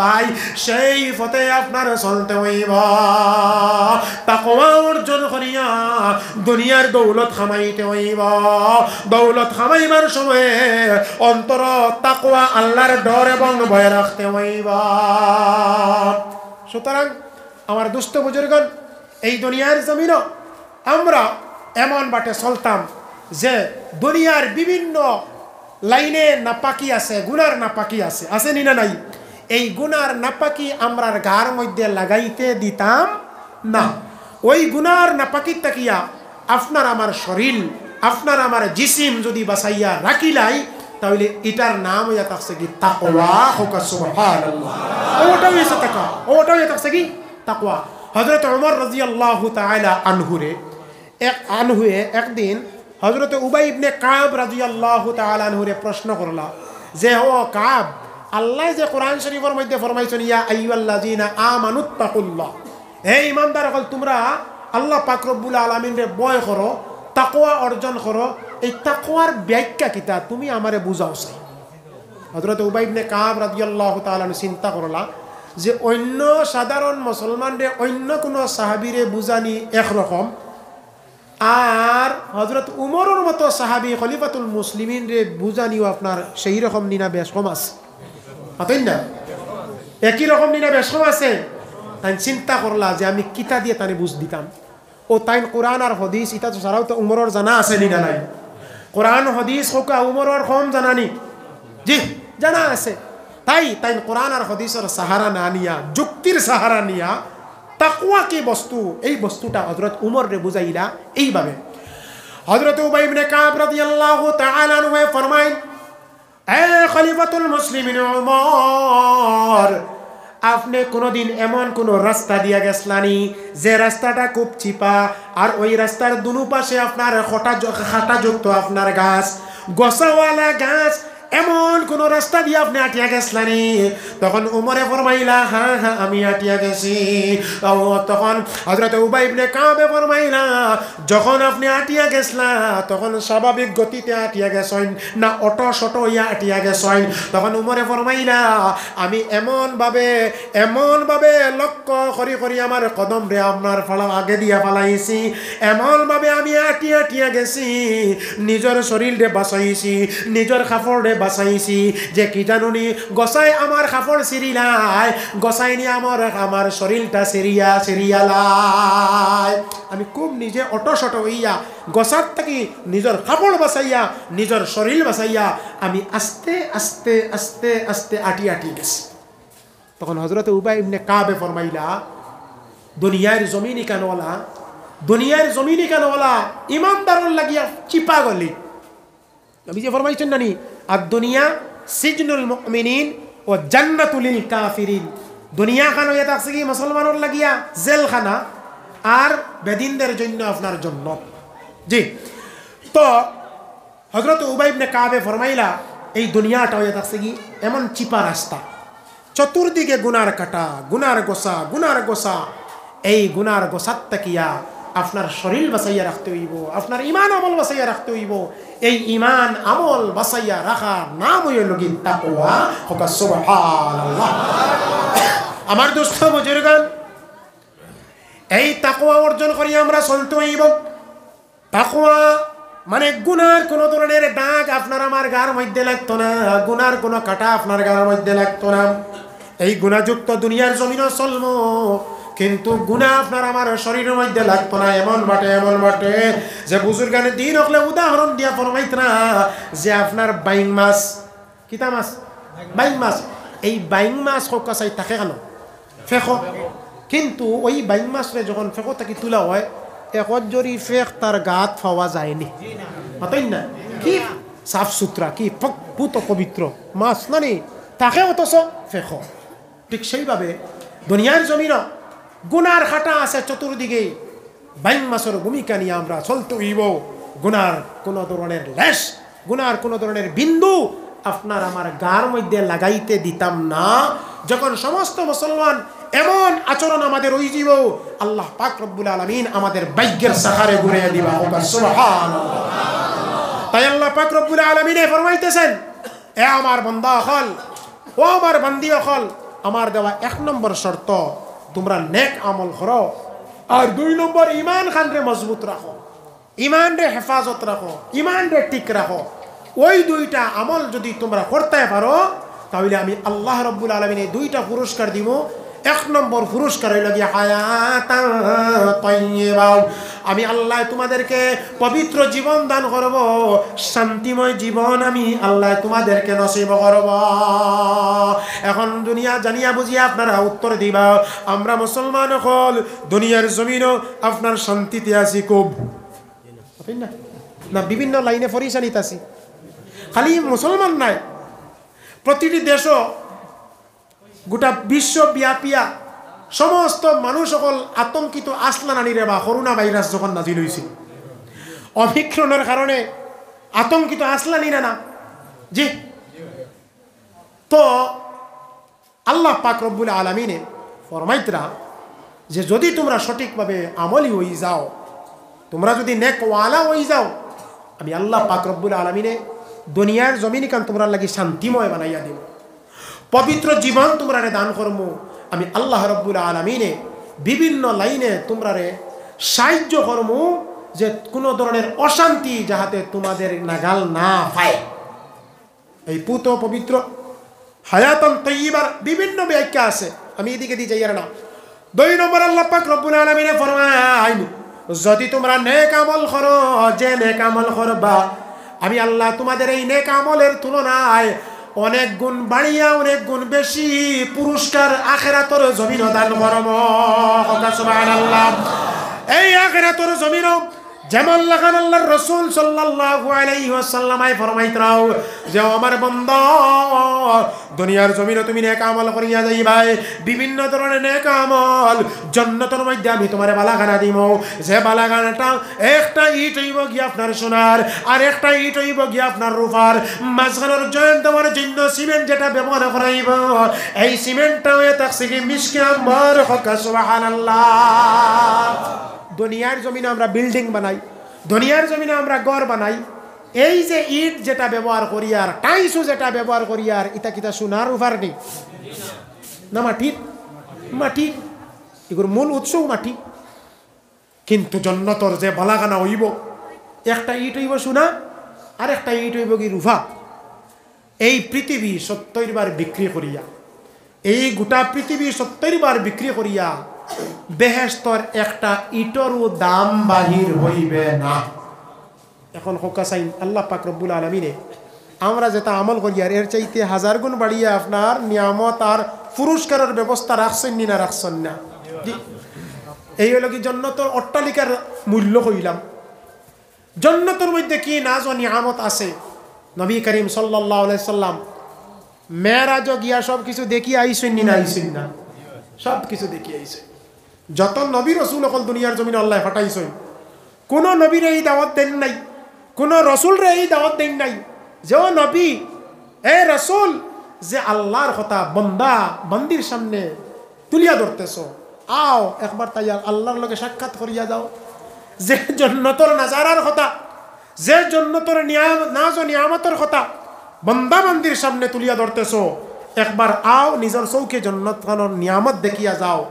ভাই সেই পথে আপনার চলতে হইব। তাকওয়া অর্জন করিয়া দুনিয়ার দৌলত কামাইতে হইব। দৌলত কামাইবার সময়ে অন্তর তাকওয়া আল্লাহর ডর এবং ভয় রাখতে হইব। সুতরাং আমার দুষ্ট বুজুর্গণ, এই দুনিয়ার জমিন আমরা এমন বাটে চলতাম যে দুনিয়ার বিভিন্ন লাইনে নাপাকি আছে, গুনার নাপাকি আছে, আছে নি না নাই? এই গুনার নাপাকি আমরার গার মধ্যে লাগাইতে দিতাম না। ওই গুনার নাপাকি তাকিয়া আপনার আমার শরীর, আপনার আমার জিসিম যদি বাঁচাইয়া রাখিলাই, তাহলে এটার নাম হইয়া থাকছে কি তাকওয়া। হোকা সুবহানাল্লাহ। ওটাও হইছে তাকওয়া, ওটাও হইয়া থাকছে কি তাকওয়া। হযরত ওমর রাদিয়াল্লাহু তাআলা আনহুয়ে একদিন হযরত উবাই ইবনে কাব রাদিয়াল্লাহু তাআলা আনহুরে প্রশ্ন করলা যে, ও কাব, আল্লাহ যে কোরআন শরীফের মধ্যে ফরমাইছেন ইয়া আইয়ুহাল্লাযীনা আমানুত্তাকুল্লাহ, হে ঈমানদার সকল তোমরা আল্লাহ পাক রব্বুল আলামিনরে ভয় করো, তাকওয়া অর্জন করো, এই তাকওয়ার ব্যাখ্যা কিতা তুমি আমারে বুঝাও চাই। হযরত উবাই ইবনে কাব রাদিয়াল্লাহু তাআলা চিন্তা করলা যে অন্য সাধারণ মুসলমানরে অন্য কোনো সাহাবীরে বুঝানি একরকম, আর হযরত উমরের মতো সাহাবী খলিফাতুল মুসলিমিন রে বুঝানিও আপনার সেই রকম নিনা বেশ কম আছে। পাতেন না? একই রকম নিনা বেশ কম আছে। তাই চিন্তা করলা যে আমি কিতা দিয়ে তানে বুঝ দিতাম ও তাই কোরআন আর হদিস ইটা তো ছাড়াও তো উমরের জানা আছে নি না নাই কোরআন হদিস হোক উমরের কম জানানি জি জানা আছে তাই তাই কোরআন আর হদিসের সাহারা না নিয়া যুক্তির সাহারা নিয়া তাকওয়া কি বস্তু এই বস্তুটা হযরত উমর রে বুঝাইলা এইভাবে হযরত উবাই ইবনে কাব রাদিয়াল্লাহু তাআলা আনহু ফরমায় এ খলিফাতুল মুসলিমিন উমর আপনি কোনোদিন এমন কোনো রাস্তা দিয়া গেছলানি যে রাস্তাটা খুব চিপা আর ওই রাস্তার দুনো পাশে আপনার খাটাযুক্ত আপনার গাছ গোসাওয়ালা গাছ এমন কোন রাস্তা দিয়ে আপনি আটিয়া গেছলানি তখন উমরে ফরমাইলা হ্যাঁ হ্যাঁ আমি আটিয়া গেছি তখন হযরত উবাই ইবনে কাব ফরমাইলা যখন আপনি আটিয়া গেছলা তখন স্বাভাবিক গতিতে আটিয়া গেছেন না অটো শটো ইয়া আটিয়া গেছেন তখন উমরে ফরমাইলা আমি এমন ভাবে লক্ষ্য করি আমার কদম রে আপনার ফালা আগে দিয়া ফালাইছি এমন ভাবে আমি আটিয়া গেছি নিজের শরীর রে বাঁচাইছি নিজের কাপড় রে বাঁচাইছি যে কি জানুনি গোসাই আমার কাপড় সিরিলাই গোসাই নি আমার শরীরটা সিরিয়ালাই আমি খুব নিজে অটো শটো হইয়া গোসার থেকে নিজের কাপড় বাঁচাইয়া নিজের শরীর বাঁচাইয়া আমি আস্তে আস্তে আস্তে আস্তে আটি গেছি তখন হযরত উবাই ইবনে কাবে ফরমাইলা দুনিয়ার জমিনি কানওয়ালা ইমানদারর লাগিয়া চিপা গলি নবী যে ফরমাইছেন নানি আর দুনিয়া সিজনুল মুমিনিন ও জান্নাতুল লিল কাফিরিন দুনিয়া খানো এটা আছে কি মুসলমানর লাগিয়া জেলখানা আর বেদিনদের জন্য আপনার জন্য জি তো হযরত উবাই ইবনে কাবে ফরমাইলা এই দুনিয়াটা এটা আছে কি এমন চিপা রাস্তা চতুর্দিকে গুনার কাটা গুনার গোসা এই গুনার গোসাত তাকিয়া আপনার শরীর বাঁচাইয়া রাখতে হইব আপনার ইমান আমল বাঁচাইয়া রাখতে হইব এই ইমান আমল বাঁচাইয়া রাখার নাম হইল কি তাকওয়া হোক সুবহানাল্লাহ আমার দোস্ত বুজুর্গান এই তাকওয়া অর্জন করি আমরা চলতে হইব তাকওয়া মানে গুনার কোন ধরনের দাগ আপনার আমার গার মধ্যে লাগতো না গুনার কোন কাটা আপনার গার মধ্যে লাগতো না এই গুনাযুক্ত দুনিয়ার জমিন চলবো কিন্তু গুনাহ আপনার আমার শরীরের মধ্যে লাগতো না এমন বাটে যে বুজুর্গানে দিন হলে উদাহরণ দিয়া ফরমাইত না যে আপনার বাইং মাছ কিতা মাছ বাইং মাছ এই বাইং মাছ হোক চাই থাকে কেন ফেঁকো কিন্তু ওই বাইং মাছরে যখন ফেঁকো থাকি তোলা হয় একত জরি ফেঁক তার গাত পাওয়া যায়নি মাতই না কি সাফ সুতরা কি পুত পবিত্র মাছ না নি তাকে অথচ ফেঁকো ঠিক সেইভাবে দুনিয়ার জমিন গুনার খাটা আছে চতুর্দিকে বাইং মাছের ভূমিকা নিয়ে আমরা চলতে হইব গুনার কোনো ধরনের লেশ গুনার কোনো ধরনের বিন্দু আপনার আমার গার মধ্যে লাগাইতে দিতাম না যখন সমস্ত মুসলমান এমন আচরণ আমাদের ওই জীব আল্লাহ পাক রব্বুল আলামিন আমাদের ভাগ্যের সাহারে ঘুরিয়ে দিবা সুবহানাল্লাহ তাই আল্লাহ পাক রব্বুল আলামিন ফরমাইতেছেন এ আমার বান্দা হল ও আমার বান্দি হল আমার দেওয়া 1 নম্বর শর্ত তোমরা নেক আমল করো আর 2 নম্বর ঈমান খানরে মজবুত রাখো ঈমান রে হেফাজত রাখো ঈমান রে ঠিক রাখো ওই 2টা আমল যদি তোমরা করতে পারো তাহলে আমি আল্লাহ রাব্বুল আলামিন এই 2টা পুরস্কার দিব 1 নম্বর পুরস্কার হইল গিয়া হায়াতান তাইয়্যিবা আমি আল্লাহ তোমাদেরকে পবিত্র জীবন দান করব শান্তিময় জীবন আমি আল্লাহ তোমাদেরকে নসিব করব এখন দুনিয়া জানিয়া বুঝিয়া আপনারা উত্তর দিবা আমরা মুসলমান হল দুনিয়ার জমিনও আপনার শান্তিতে আছি খুব না বিভিন্ন লাইনে পরিচালিত আছি খালি মুসলমান নাই প্রতিটি দেশও গোটা বিশ্বব্যাপিয়া সমস্ত মানুষ সকল আতঙ্কিত আসলা নানিরে বা করোনা ভাইরাস যখন নাজিল হয়েছিল অমিক্রণের কারণে আতঙ্কিত আসলা নিরা না জি তো আল্লাহ পাক রব্বুল আলামিনে ফরমাইতরা যে যদি তোমরা সঠিকভাবে আমলি হয়ে যাও তোমরা যদি নেকওয়ালা হয়ে যাও আমি আল্লাহ পাক রব্বুল আলামিনে দুনিয়ার জমিন কান তোমরা লাগি শান্তিময় বানাইয়া দেব পবিত্র জীবন তোমরা দান করবো আমি আল্লাহ রব্বুল আলামিনে বিভিন্ন লাইনে তোমরা সাহায্য করবো যে কোনো ধরনের অশান্তি যাহাতে তোমাদের নাগাল না পায় এই পুত পবিত্র হায়াতান তাইয়্যিবার বিভিন্ন ব্যাখ্যা আছে আমি এদিকে দিয়ে যাই না 2 নম্বর আল্লাহ পাক রব্বুল আলামিন ফরমায় যদি তোমরা নেক আমল করো, যে নেক আমল করবা আমি আল্লাহ তোমাদের এই নেক আমলের তুলনায় অনেক গুণ বাড়িয়া অনেক গুণ বেশি পুরস্কার আখিরাতের জমিন দান করব। সুবহানাল্লাহ। এই আখিরাতের জমিন যেমন লাগান আল্লাহর রাসূল সাল্লাল্লাহু আলাইহি ওয়াসাল্লাম ফরমাইতরাও যে আমার বান্দা দুনিয়ার জমিনে তুমি নেক আমল করিয়া যাইবাই, বিভিন্ন ধরনের নেক আমল জান্নাতের মধ্যে আমি তোমারে বালাখানা দিব। যে বালাখানাটা একটা ইট হইব গিয়া আপনার সোনার, আর একটা ইট হইব গিয়া আপনার রূপার, মাঝখানের জয়েন্ট দেওয়ার জন্য সিমেন্ট যেটা ব্যবহার করাইব এই সিমেন্টটাও থাকছে কি মিশকে আম্বার হকা। সুবহানাল্লাহ। দুনিয়ার জমিনে আমরা বিল্ডিং বানাই, দুনিয়ার জমিনে আমরা ঘর বানাই, এই যে ইট যেটা ব্যবহার করি আর টাইসও যেটা ব্যবহার করি আর ইটা কিতা সোনার উভার নেই না, মাটির মাটি, এগুলোর মূল উৎসও মাটি। কিন্তু জন্নতর যে বালাখানা হইব একটা ইট হইব সোনা আর একটা ইট হইব কি রুফা। এই পৃথিবী 70 বার বিক্রি করিয়া, এই গোটা পৃথিবী 70 বার বিক্রি করিয়া বেহেশতর একটা ইটরও দাম বাহির হইবে না। এখন হোকাসাইন আল্লাহ পাক রব্বুল আলামিনে আমরা যেটা আমল করি আর এর চাইতে 1000 গুণ বাড়িয়ে আপনার নিয়ামত আর পুরস্কারের ব্যবস্থা রাখছেন না রাখছেন না। এই হলো কি জান্নাতের অট্টালিকার মূল্য কইলাম। জান্নাতের মধ্যে কি নাজ ও নিয়ামত আছে। নবী করিম সাল্লাল্লাহু আলাইহি সাল্লাম মেরাজ গিয়া সব কিছু দেখিয়ে আইছেন না আইছেন না, সব কিছু দেখিয়ে আইছেন। যত নবী রসুল অকল দুনিয়ার জমিনে আল্লাহ ফাটাইছেন, কোন নবীর এই দাওয়াত দেন নাই, কোন রসুলরে এই দাওয়াত দেন নাই যে ও নবী এ রসুল যে আল্লাহর কথা বন্দা বন্দির সামনে তুলিয়া ধরতেছ, আও একবার তাই আল্লাহর লগে সাক্ষাৎ করিয়া যাও। যে জান্নাতের নাজারার কথা, যে জান্নাতের নাজ ও নিয়ামতের কথা বন্দা বন্দির সামনে তুলিয়া ধরতেছ, একবার আও নিজের চৌকে জান্নাত খানের নিয়ামত দেখিয়া যাও।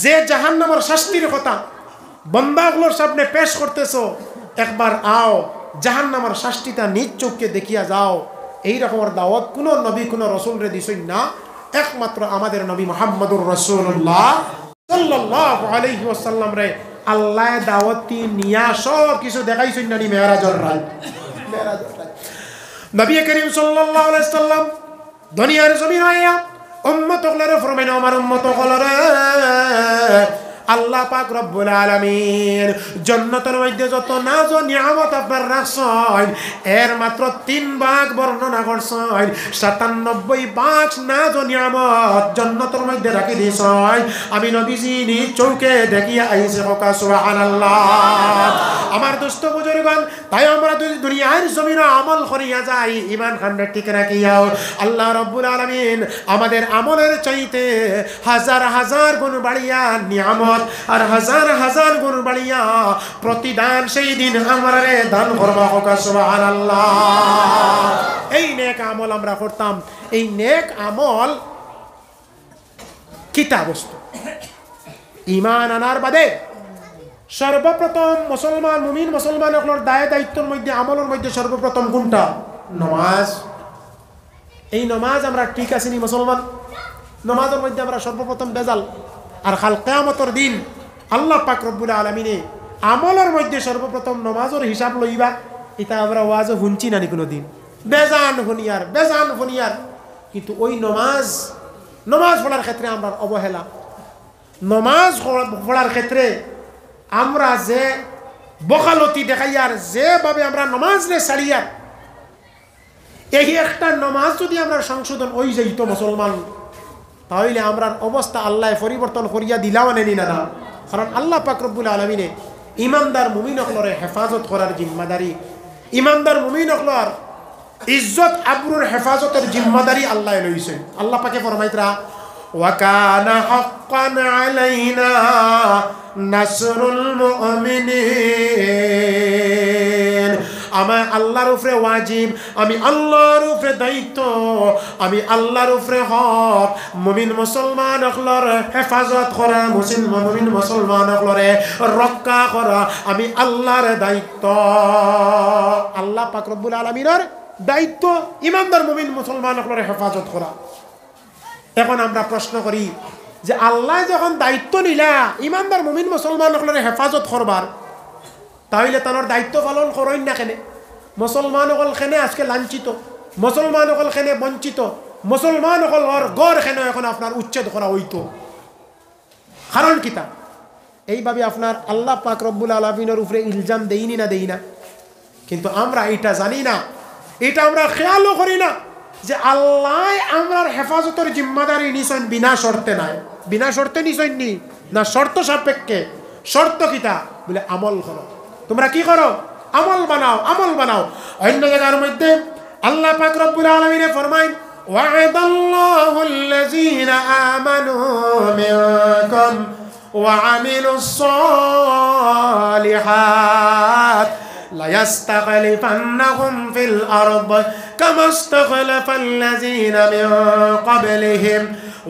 যে জাহান্নামের শাস্তির কথা বন্দাগুলোর সামনে পেশ করতেছ, একবার আও জাহান্নামের শাস্তিটা নিজ চোখকে দেখিয়া যাও। এই রকমের দাওয়াত কোন নবী কোন রসুল রে দিছেন না, একমাত্র আমাদের নবী মুহাম্মদুর রাসূলুল্লাহ সাল্লাল্লাহু আলাইহি ওয়াসাল্লাম রে আল্লাহ দাওয়াতি নিয়া সব কিছু দেখাইছেন না নি মেরাজের রাত। নবী করিম সাল্লাল্লাহু আলাইহি ওয়াসাল্লাম দুনিয়ার জমিন আইয়া উম্মত হলরে ফরমাইন আমার উম্মত হলরে আল্লাহ পাক রব্বুল আলামিন জান্নাতের মধ্যে যত নাজ ও নিয়ামত আপনার রাখছেন এর মাত্র 3 ভাগ বর্ণনা করছেন। 97 ভাগ নাজ ও নিয়ামত জান্নাতের মধ্যে রাখি দিয়েছেন। আমি নবীজি নিজ চোখে দেখিয়া আইছে। সুবহানাল্লাহ। আমার দোস্ত বুজুর্গগণ, তাই আমরা দুনিয়ার জমিনে আমল করিয়া যাই, ঈমান খানরে ঠিক রাখিয়াও আল্লাহ রব্বুল আলামিন আমাদের আমলের চাইতে হাজার হাজার গুণ বাড়িয়া নিয়ামত আর হাজার হাজার গুণ বাড়িয়া প্রতিদান সেই দিন আমারে দান করবা। সুবহানাল্লাহ। এই নেক আমল আমরা করতাম। এই নেক আমল কিতা বস্তু? ঈমান আনার বাদে সর্বপ্রথম মুসলমান মুমিন মুসলমানগুলোর দায়িত্বের মধ্যে আমলের মধ্যে সর্বপ্রথম কোনটা? নামাজ। এই নামাজ আমরা ঠিক আছি নি মুসলমান? নামাজের মধ্যে আমরা সর্বপ্রথম বেজাল। আর কাল কিয়ামতের দিন আল্লাহ পাক রব্বুল আলামিনে আমলের মধ্যে সর্বপ্রথম নামাজের হিসাব লইবা। এটা আমরা ওয়াজে শুনছি না কোনোদিন, বেজান শুনিয়ার। কিন্তু ওই নামাজ পড়ার ক্ষেত্রে আমরা অবহেলা, নামাজ পড়ার ক্ষেত্রে আমরা যে বকালতি দেখাইয়ার, যেভাবে আমরা নামাজ রে ছাড়িয়ার, এই একটা নামাজ যদি আমরা সংশোধন হয়ে যাইতো মুসলমান, তাহলে আমরা অবস্থা আল্লাহ পরিবর্তন করিয়া দিলাও নেনি না। কারণ আল্লাহ পাক রব্বুল আলামিনে ইমানদার মুমিনগুলোরে হেফাজত করার জিম্মাদারি, ইমানদার মুমিনগুলোর ইজ্জত আবরুর হেফাজতের জিম্মাদারি আল্লাহ লইছেন। আল্লাহ পাকে ফরমাইতরা ওয়া কানা হাক্কান আলাইনা নাসরুল মুমিনিন। আমার আল্লাহর উপরে ওয়াজিব, আমি আল্লাহর উপরে দায়িত্ব, আমি আল্লাহর উপরে হক মুমিন মুসলমান হকলর হেফাজত করা, মুমিন মুসলমান হকলরে রক্ষা করা আমি আল্লাহর দায়িত্ব। আল্লাহ পাক রব্বুল আলামিনের দায়িত্ব ইমানদার মুমিন মুসলমান হকলরে হেফাজত করা। এখন আমরা প্রশ্ন করি যে আল্লাহ যখন দায়িত্ব নিলা ইমানদার মুমিন মুসলমান সকলের হেফাজত করবার, তাহলে তার দায়িত্ব পালন করেন না কেনে? মুসলমান সকল খেনে আজকে লাঞ্ছিত, মুসলমান সকল খেনে বঞ্চিত, মুসলমান সকল গড় খেনে এখন আপনার উচ্ছেদ করা হইতো। কারণ কিতা? এইভাবে আপনার আল্লাহ পাক রব্বুল আলামিনের উপরে ইলজাম দেইনি না দেই না, কিন্তু আমরা এটা জানি না, এটা আমরা খেয়ালও করি না যে আল্লাহ আমরার হেফাজতের জিম্মাদারি নিছেন বিনা শর্তে নাই। বিনা শর্তে নিছেন নি না শর্ত সাপেক্ষে? শর্ত কিতা? বলে আমল করো। তোমরা কি করো? আমল বানাও, আমল বানাও। অন্য জায়গার মধ্যে আল্লাহ পাক রব্বুল আলামিন ফরমায় ওয়া'আদাল্লাহুল্লাযীনা আমানু মিনকুম ওয়া'আমিলুস সালিহাত লায়াস্তাখলিফান্নাহুম ফিল আরদ কামা ইসতাখলাফাল্লাযীনা মিন ক্বাবলিহিম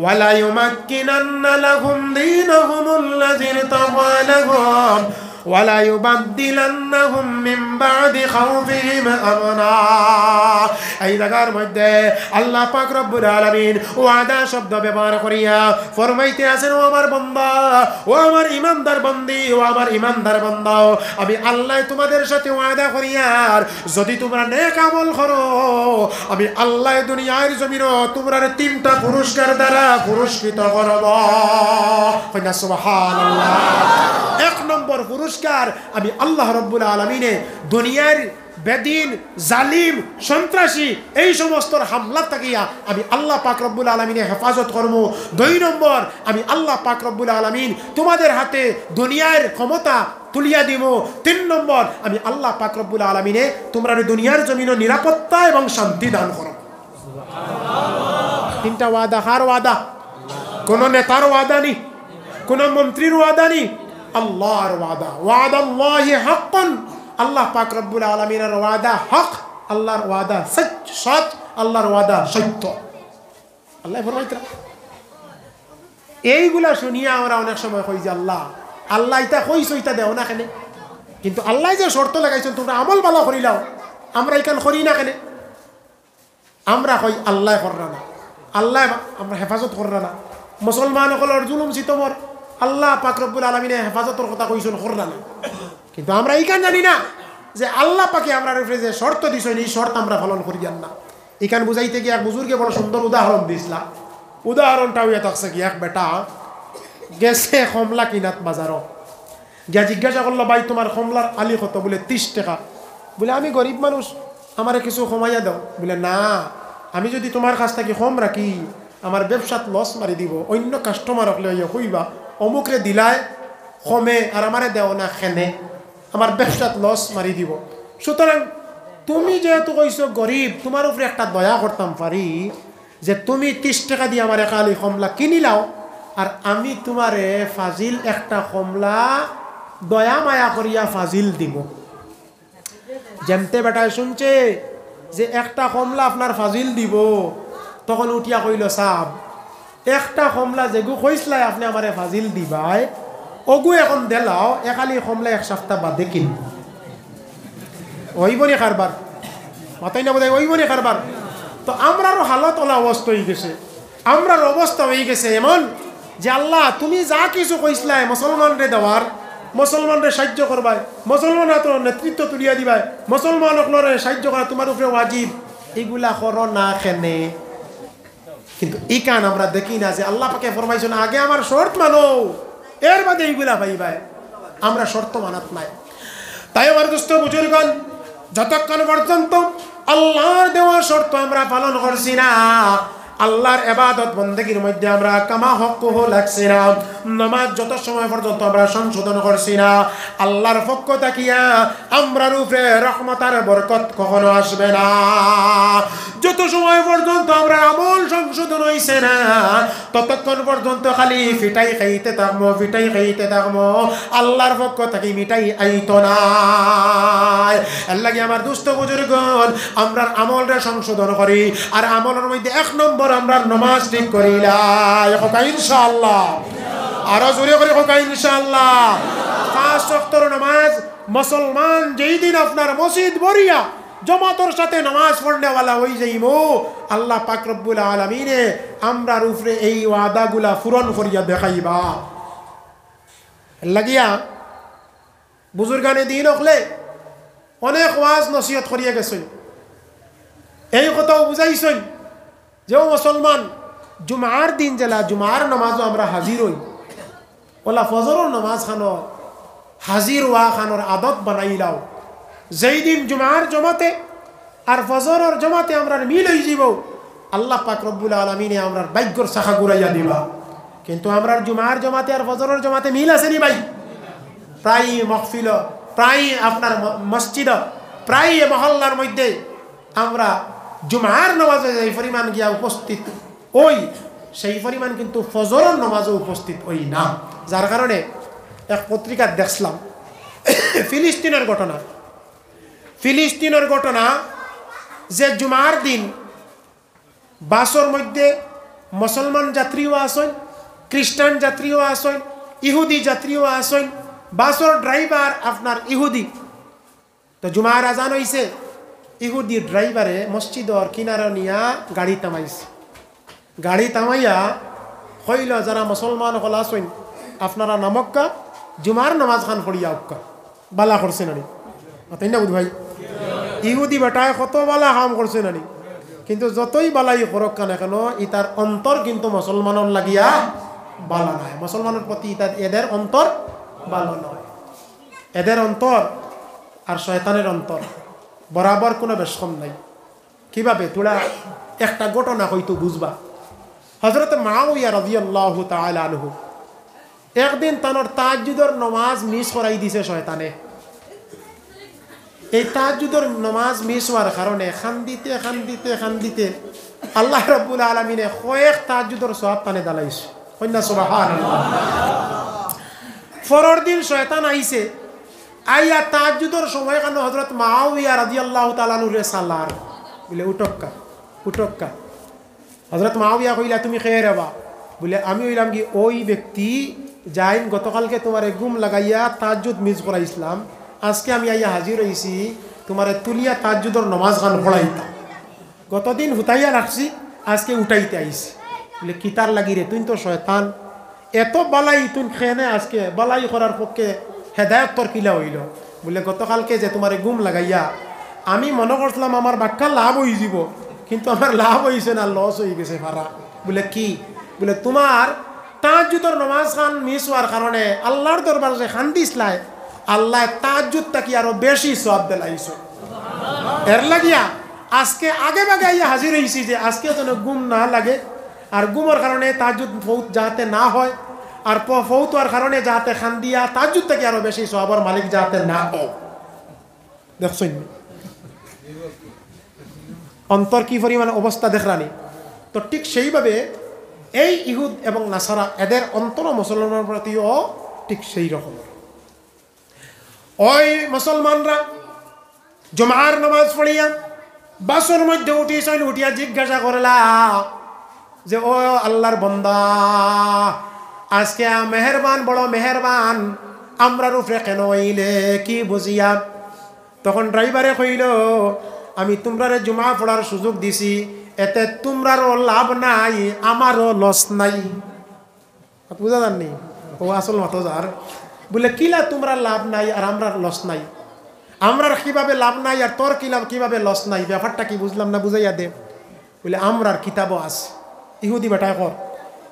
ওয়ালা ইউমাক্কিনান্না লাহুম দীনাহুমুল্লাযী ইরতাদা লাহুম ওয়ালা ইউবাদদিলান্নাহুম মিন বা'দি খাউফিহিম আমনা। এই জায়গার মধ্যে আল্লাহ পাক রব্বুল আলামিন ওয়াদা শব্দ ব্যবহার করিয়া ফরমাইতে আছেন, ও আমার বান্দা, ও আমার ইমানদার বান্দি, ও আমার ইমানদার বান্দা, আমি আল্লাহ তোমাদের সাথে ওয়াদা করিয়ার যদি তোমরা নেক আমল করো আমি আল্লাহ দুনিয়ার জমিনও তোমরা তিনটা পুরস্কার দ্বারা পুরস্কৃত করব। সুবহানাল্লাহ। এক নম্বর পুরস্কার, আমি আল্লাহ রব্বুল আলামিনে দুনিয়ার বেদিন জালিম সন্ত্রাসী এই সমস্ত হামলা থাকিয়া আমি আল্লাহ পাক রব্বুল আলামিনে হেফাজত করব। দুই নম্বর, আমি আল্লাহ পাক রব্বুল আলামিন তোমাদের হাতে দুনিয়ার ক্ষমতা তুলিয়া দিব। তিন নম্বর, আমি আল্লাহ পাক রব্বুল আলামিনে তোমরা দুনিয়ার জমিনে নিরাপত্তা এবং শান্তি দান করব। তিনটা ওয়াদা। কার ওয়াদা? কোন নেতার ওয়াদা নি, কোন মন্ত্রীর ওয়াদা নি, আল্লাহর ওয়াদা। ওয়াদাল্লাহি হাক্কান, আল্লাহ পাক রব্বুল আলামিনের ওয়াদা হক, আল্লাহর ওয়াদা সত্য, আল্লাহর ওয়াদা সত্য। আল্লাহ ফরমাইতরা এইগুলা শুনিয়া আমরা অনেক সময় কই যে আল্লাহ আল্লাহ ইটা কইছো ইটা দেও না কেন? কিন্তু আল্লাহ যে শর্ত লাগাইছেন তোমরা আমল ভালো করিলাও, আমরা এখান করি না কেন? আমরা কই আল্লাহ কররা না, আল্লাহ আমরা হেফাজত কররা না। মুসলমান সকলের জুলুম সিতমর আল্লাহ পাক রব্বুল আলামিনে হেফাজতের কথা কইছেন কররা না, কিন্তু আমরা এইখান জানি না যে আল্লাহ পাকে আমরা যে শর্ত দিছেন এই শর্ত আমরা পালন করি যান না। এখান বুঝাইতে গিয়ে এক বুজুর্গে বড় সুন্দর উদাহরণ দিছিলা। উদাহরণটাও ইয়ে থাকছে কি, এক বেটা গেছে কমলা কিনাত বাজারও গিয়া জিজ্ঞাসা করলো, ভাই তোমার কমলার আলি কত? বলে 30 টাকা। বলে আমি গরিব মানুষ, আমারে কিছু কমাইয়া দাও। বলে না, আমি যদি তোমার কাছ থেকে কম রাখি আমার ব্যবসাত লস মারি দিব, অন্য কাস্টমার হলে কইবা অমুকরে দিলায় কমে আর আমারে দেও না খেনে, আমার ব্যবসাত লস মারি দিব। সুতরাং তুমি যেহেতু কইছো গরিব, তোমার উপরে একটা দয়া করতাম পারি যে তুমি 30 টাকা দিয়ে আমার একালি কমলা কিনিলাও আর আমি তোমারে ফাজিল একটা কমলা দয়া মায়া করিয়া ফাজিল দিব। যেমতে বেটায় শুনছে যে একটা কমলা আপনার ফাজিল দিব, তখন উঠিয়া কইল, সাব একটা কমলা যেগু কইসলাই আপনি আমারে ফাজিল দিবাই অগু এখন দেলাও, একালি কমলা এক সপ্তাহ বাদে কিনব। ওইবনি কারবার মাথায় না বোধ ওইবনি কারবার। তো আমরারও হালত ওলা অবস্থা হয়ে গেছে, আমরার অবস্থা হয়ে গেছে এমন যে আল্লাহ তুমি যা কিছু কইসলাই মুসলমানরে দেওয়ার, মুসলমানরে সাহায্য করবাই, মুসলমান নেতৃত্ব তুলিয়া দিবাই, মুসলমান সকলরে সাহায্য করা তোমার উপরে ওয়াজিব, এগুলা করো না খেনে। কিন্তু এই কান আমরা দেখি না যে আল্লাহ পাকে ফরমাইছেন আগে আমার শর্ত মানো, এর বাদে এইগুলা পাইবাই। আমরা শর্ত মানাত নাই। তাই আমার দোস্ত বুজুর্গণ, যতক্ষণ পর্যন্ত আল্লাহর দেওয়া শর্ত আমরা পালন করছি না, আল্লাহর ইবাদত বন্দেগীর মধ্যে আমরা কামা হক্কুহ লাগছি না, নামাজ যত সময় পর্যন্ত আমরা সংশোধন করছি না, আল্লাহর পক্ষ তাকিয়া আমরার উপরে রহমত আর বরকত কখনো আসবে না। যত সময় পর্যন্ত আমরা আমল সংশোধন হইছে না, ততক্ষণ পর্যন্ত খালি ফিটাই খাইতে থাকবো, ফিটাই খাইতে থাকবো, আল্লাহর পক্ষ থেকে মিটাই আইতো না। এর লাগে আমার দুস্থ বুজুর্গণ, আমরা আমলটা সংশোধন করি, আর আমলের মধ্যে 1 নম্বর আমরা নামাজ ঠিক করিলাই ইনশাআল্লাহ। আরো জোরে করে হোক ইনশাআল্লাহ। 5 ওয়াক্তের নামাজ মুসলমান যেই দিন আপনার মসজিদ ভরিয়া জমাতর সাথে নামাজ পড়নেওয়ালা হয়ে যাইমো আল্লাহ পাক রব্বুল আলামিনে আমরার উপরে এই ওয়াদাগুলা পূরণ করিয়া দেখাইবা লাগিয়া বুজুর্গানে দিন হলে অনেক ওয়াজ নসিহত করিয়া গেছেন এই কথাও বুঝাইছেন যে মুসলমান জুমার দিন জেলা জুমার নামাজও আমরা হাজির হই ওলা ফজরের নামাজ খানো হাজির ওয়া খানোর আদত বানাইলাও যেই দিন জুমার জমাতে আর ফজরের জমাতে আমরা মিল হয়ে যাব আল্লাহ পাক রব্বুল আলামিনে আমরা ভাগ্যর শাখা ঘুরাইয়া দিবা কিন্তু আমরা জুমার জমাতে আর ফজরের জমাতে মিল আছে নি ভাই প্রায় মাহফিল প্রায় আপনার মসজিদ প্রায় মহল্লার মধ্যে আমরা জুমার নামাজে যেই পরিমাণ গিয়া উপস্থিত ওই সেই পরিমাণ কিন্তু ফজরের নামাজে উপস্থিত ওই না যার কারণে এক পত্রিকা দেখলাম ফিলিস্তিনের ঘটনা যে জুমার দিন বাসর মধ্যে মুসলমান যাত্রীও আসেন খ্রিস্টান যাত্রীও আসেন ইহুদি যাত্রীও আসেন বাসর ড্রাইভার আপনার ইহুদি তো জুমার আজান হইছে ইহুদি ড্রাইভারে মসজিদর কিনারা নিয়া গাড়ি থামাইছে গাড়ি থামাইয়া কইল যারা মুসলমান হল আসেন আপনারা নামক্কা জুমার নামাজ খান পড়িয়া উক্কা বালা করছে নানি তাই না বুধ ভাই ইহুদি বেটায় কত বালা কাম করছে নানি কিন্তু যতই বালাই করক কেন কেন ইতার অন্তর কিন্তু মুসলমানের লাগিয়া বালা নয় মুসলমানের প্রতি এদের অন্তর ভালো নয় এদের অন্তর আর শয়তানের অন্তর বরাবর কোনো বেশকম নাই কিভাবে তোরা একটা ঘটনা হয়তো বুঝবা হযরত মুআবিয়া রাদিয়াল্লাহু তাআলা আনহু একদিন তানোর তাহাজ্জুদের নামাজ মিস করাই দিছে শয়তানে এই তাহাজ্জুদের নামাজ মিস হওয়ার কারণে খান্দিতে আল্লাহ রাব্বুল আলামিনে কয়েক তাহাজ্জুদের সওয়াব তানে দালাইছে কন্যা সুবহানাল্লাহ পরের দিন শয়তান আইছে আইয়া তাহাজ্জুদের সময় কেন হযরত মুআবিয়া রাদিয়াল্লাহু তাআলা আনহুরে সালার বলে উঠক্কা হযরত মুআবিয়া কইলা তুমি খেয়ে রাবা বলে আমি হইলাম কি ওই ব্যক্তি যাইন গতকালকে তোমারে ঘুম লাগাইয়া তাহাজ্জুদ মিস করাইছিলাম আজকে আমি আইয়া হাজির হইছি তোমারে তুলিয়া তাহাজ্জুদের নামাজ গান পড়াইতাম গতদিন হুতাইয়া রাখছি আজকে উঠাইতে আইছি বলে কিতার লাগি রে তুই তো শয়তান এত বালাই তুই খেয়ে আজকে বালাই করার পক্ষে হেদায়ত তোর কিলা হইল বলে গতকালকে যে তোমার গুম লাগাইয়া আমি মনে করছিলাম আমার বাক্কা লাভ হয়ে যাব কিন্তু আমার লাভ হয়েছে না লস হয়ে গেছে ভাড়া বলে কি বলে তোমার তাহাজ্জুদের নামাজ খান মিস হওয়ার কারণে আল্লাহর দরবার যে খান দিসলাই আল্লাহ তাহাজ্জুদটা কি আরো বেশি সওয়াব দিলাইছো এর লাগিয়া আজকে আগে ভাগে আইয়া হাজির হইছি যে আজকে যেন গুম না লাগে আর গুমের কারণে তাহাজ্জুদ ফৌত যাতে না হয় আর ফৌত হওয়ার কারণে যাতে খান দিয়া তাহাজ্জুদ থেকে আরো বেশি সওয়াবের মালিক যাতে না হয় দেখছেন অন্তর কি পরিমাণ অবস্থা দেখরানি তো ঠিক সেইভাবে এই ইহুদ এবং নাসারা এদের অন্তর মুসলমানের প্রতিও ঠিক সেই রকম ওই মুসলমানরা জুমার নামাজ পড়িয়া বাসর মধ্যে উঠিয়া জিজ্ঞাসা করলা যে ও আল্লাহর বান্দা আজকে মেহেরবান বড় মেহেরবান আমরার উপরে কেন হইলে কি বুঝিয়া তখন ড্রাইভারে কইল আমি তোমরারে জুমা পড়ার সুযোগ দিছি এতে তোমরারও লাভ নাই আমারও লস নাই বুঝা জাননি ও আসল মতো যার বলে কিলা তোমরা লাভ নাই আর আমরার লস নাই আমরার কিভাবে লাভ নাই আর তোর কিভাবে লস নাই ব্যাপারটা কি বুঝলাম না বুঝাইয়া দে বলে আমরার কিতাবও আছে ইহুদি বেটায় কর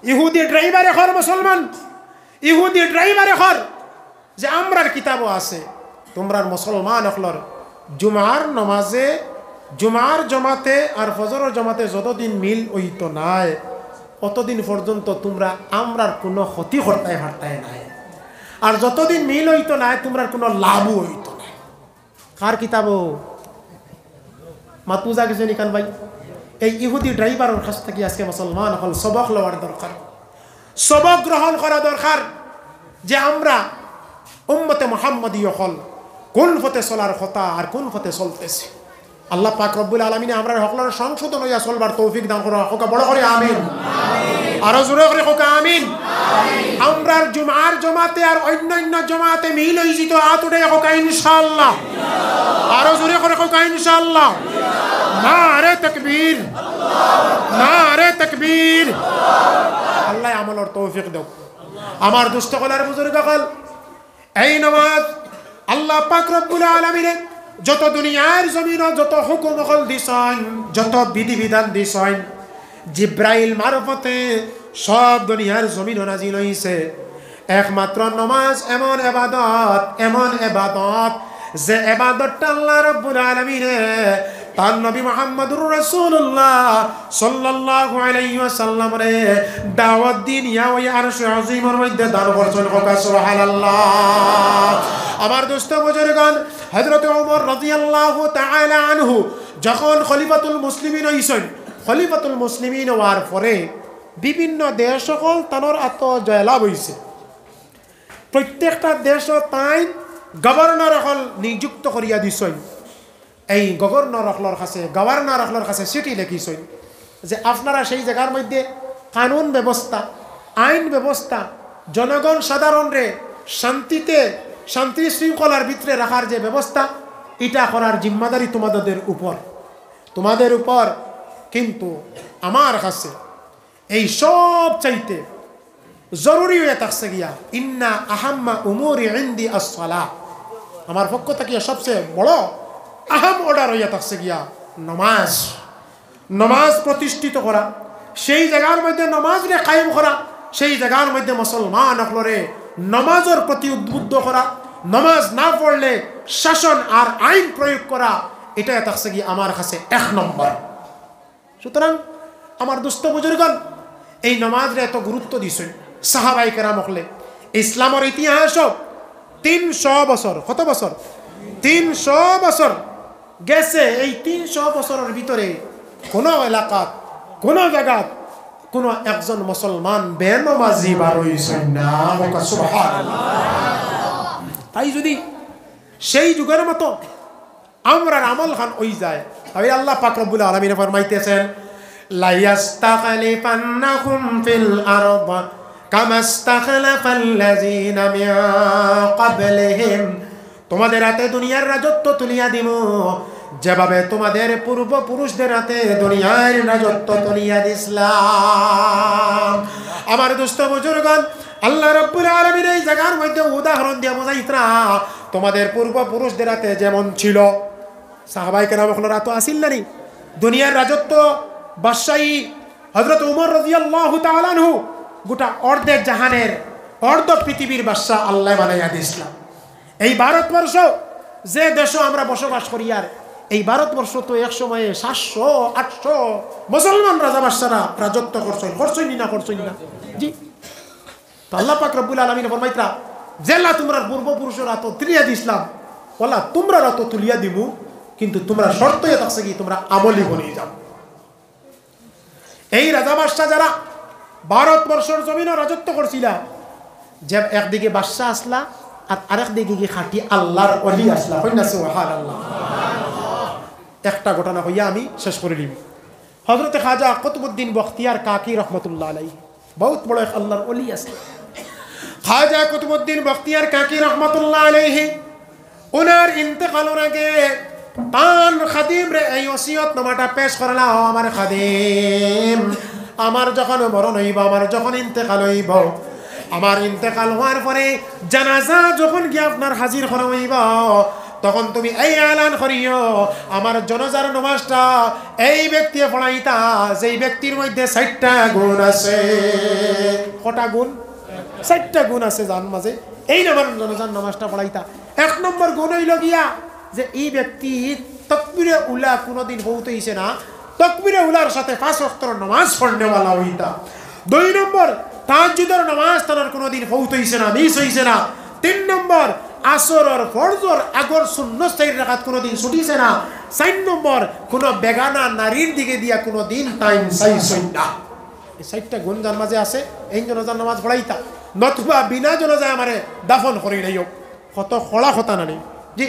ইহুদি ড্রাইভারে কর মুসলমান ইহুদি ড্রাইভারে কর যে আমরার কিতাবও আছে তোমরার মুসলমান হলর জুমার নমাজে জুমার জমাতে আর ফজরের জমাতে যতদিন মিল হইত নাই অতদিন পর্যন্ত তোমরা আমরার কোনো ক্ষতি করতাই হারতাই নাই আর যতদিন মিল হইত নাই তোমরার কোনো লাভও হইত নাই কার কিতাবও মাতুজা কিছু নিকান ভাই এই ইহুদি ড্রাইভারের কাছ থেকে আজকে মুসলমান হল সবক লওয়ার দরকার সবক গ্রহণ করা দরকার যে আমরা উম্মতে মুহাম্মদীয় হল কোন পথে চলার কথা আর কোন পথে চলতেছে আল্লাহ পাক রব্বুল আলামিন আমরা হকলার সংশোধন হইয়া চলবার তৌফিক দান করো হোক বড় করে আমিন আর জোরে করে হোক আমিন আমরা জুমার জমাতে আর অন্যান্য জমাতে মিল হইছি তো আত উঠে হোক ইনশাআল্লাহ আর জোরে করে হোক ইনশাআল্লাহ? নারে তাকবীর, নারে তাকবীর। আল্লাহ আমলের তৌফিক দাও। আমার দুস্থ কলার বুজুর্গ হল এই নামাজ আল্লাহ পাক রব্বুল আলামিন যত দুনিয়ার জমিন যত হুকুম হল দিছেন, যত বিধিবিধান দিছেন, জিব্রাইল মারফতে সব দুনিয়ার জমিন নাজিল হইছে। একমাত্র নামাজ এমন ইবাদত, এমন ইবাদত যে ইবাদতটা আল্লাহ রাব্বুল আলামিন তার নবী মুহাম্মদুর রাসূলুল্লাহ সাল্লাল্লাহু আলাইহি ওয়াসাল্লাম রে দাওয়াত দিন ইয়া ওই আরশে আজিমের মধ্যে দান করছেন। সুবহানাল্লাহ। আমার দোস্ত বুজুর্গণ, হযরত ওমর রাদিয়াল্লাহু তাআলা আনহু যখন খলিফাতুল মুসলিমিন হইছেন, খলিফাতুল মুসলিমিন হওয়ার পরে বিভিন্ন দেশ সকল তানোর আত্ম জয়লাভ হইছে। প্রত্যেকটা দেশ তাই গভর্নর হল নিযুক্ত করিয়া দিছেন। এই গভর্নর হলর কাছে চিঠি লিখিছেন যে আপনারা সেই জায়গার মধ্যে কানুন ব্যবস্থা, আইন ব্যবস্থা, জনগণ সাধারণরে শান্তিতে, শান্তি শৃঙ্খলার ভিতরে রাখার যে ব্যবস্থা, এটা করার জিম্মাদারি তোমাদের উপর। কিন্তু আমার কাছে এই সব চাইতে জরুরি হয়ে থাকছে গিয়া ইন্না আহাম্মা উমুরি ইনদি আস-সালাহ। আমার পক্ষ থেকে সবচেয়ে বড় আহাম অর্ডার হইয়া থাকছে গিয়া নামাজ। নামাজ প্রতিষ্ঠিত করা, সেই জায়গার মধ্যে নামাজরে কায়েম করা, সেই জায়গার মধ্যে মুসলমান হলরে নামাজের প্রতি উদ্বুদ্ধ করা, নামাজ না পড়লে শাসন আর আইন প্রয়োগ করা, এটা থাকছে গিয়া আমার কাছে 1 নম্বর। সুতরাং আমার দুস্থ বুজুর্গণ, এই নামাজরে এত গুরুত্ব দিছেন সাহাবায়ে কেরাম হলে। ইসলামের ইতিহাস 300 বছর, কত বছর? 300 বছর গেছে। এই 300 বছরের ভিতরে কোন এলাকাত, কোন জায়গাত কোন একজন মুসলমান বেনামাজি বার হইছেন না। সুবহানাল্লাহ। তাই যদি সেই যুগের মতো আমরা আমল খান ওই যায়, তবে আল্লাহ পাক রব্বুল আলামিন ফরমাইতেছেন লা ইয়াস্তাখলিফান্নাকুম ফিল আরদ কামা ইস্তাখলাফাল্লাযীনা মিন ক্বাবলিহিম। তোমাদের হাতে দুনিয়ার রাজত্ব তুলিয়া দিব যেভাবে তোমাদের পূর্বপুরুষদের হাতে দুনিয়ার রাজত্ব তুলিয়া দিছিলাম। আমার দোস্ত বুজুর্গণ, আল্লাহ রাব্বুল আলামিন এই জায়গার মধ্যে উদাহরণ দিয়ে বোঝাইতরা তোমাদের পূর্বপুরুষদের হাতে যেমন ছিল, সাহাবায়ে কেরাম আপনারা তো আসিল না, দুনিয়ার রাজত্ব বাদশাহী হযরত ওমর রাদিয়াল্লাহু তাআলা আনহু গোটা অর্ধেক জাহানের, অর্ধ পৃথিবীর বাদশা আল্লাহ বানাইয়া দিয়েছিলাম। এই ভারতবর্ষ যে দেশ আমরা বসবাস করি, আর এই ভারতবর্ষ তো এক সময়ে 700-800 মুসলমান রাজা বাদশারা রাজত্ব করছেন না জি। তো আল্লাহ পাক রব্বুল আলামিন ফরমাইতরা জেলা তোমরা পূর্বপুরুষরা তো তুলিয়া দিছিলাম, বলা তোমরা তো তুলিয়া দিমু, কিন্তু তোমরা শর্ত এ থাকছে কি তোমরা আমলি বনিয়ে যাও। এই রাজা বাদশা যারা ভারতবর্ষের জমিনে রাজত্ব করছিল, যে একদিকে বাদশা আসলা আর আরেক দিকে কি খাঁটি আল্লাহর ওলি আসলা। সুবহানাল্লাহ। একটা ঘটনা হইয়া আমি শেষ করে নিব। হযরত খাজা কুতুবউদ্দিন বখতিয়ার কাকি রহমতুল্লাহ আলাইহি বহুত বড় এক আল্লাহর ওলি আসলা। খাজা কুতুবউদ্দিন বখতিয়ার কাকি রহমতুল্লাহ আলাইহি ওনার ইন্তেকালের আগে পান খাদিম রে এই ওসিয়ত নামাটা পেশ করলা, আমার খাদিম আমার যখন মরণ হইব, আমার যখন ইন্তেকাল হইব, আমার ইন্তেকাল হওয়ার পরে জানাজা যখন গিয়ে আপনার হাজির করা হইব, তখন তুমি এই এলান করিও আমার জানাজার নামাজটা এই ব্যক্তি পড়াইতা যেই ব্যক্তির মধ্যে 60টা গুণ আছে। কটা গুণ? 60টা গুণ আছে যার মাঝে এই আমার জানাজার নামাজটা পড়াইতা। 1 নম্বর গুণ হইল গিয়া যে এই ব্যক্তি তাকবীরে উলা কোনোদিন বহুত হইছে না, তাকবীরে উলার সাথে 5 ওয়াক্তের নামাজ পড়নেওয়ালা হইতা। 2 নম্বর তাহাজ্জুদের নামাজ তার কোনোদিন বহুত হইছে না, মিস হইছে না। 3 নম্বর আসরের ফরজর আগর সুন্নত 4 রাকাত কোনোদিন ছুটিছে না। 4 নম্বর কোন বেগানা নারীর দিকে দিয়া কোনোদিন টাইম চাইছই না। এই 4টা গুণ যার মাঝে আছে, এই জানাজার নামাজ পড়াইতা, নতুবা বিনা জানাজায় আমারে দাফন করি নাই। কত খোলা কথা না নেই জি।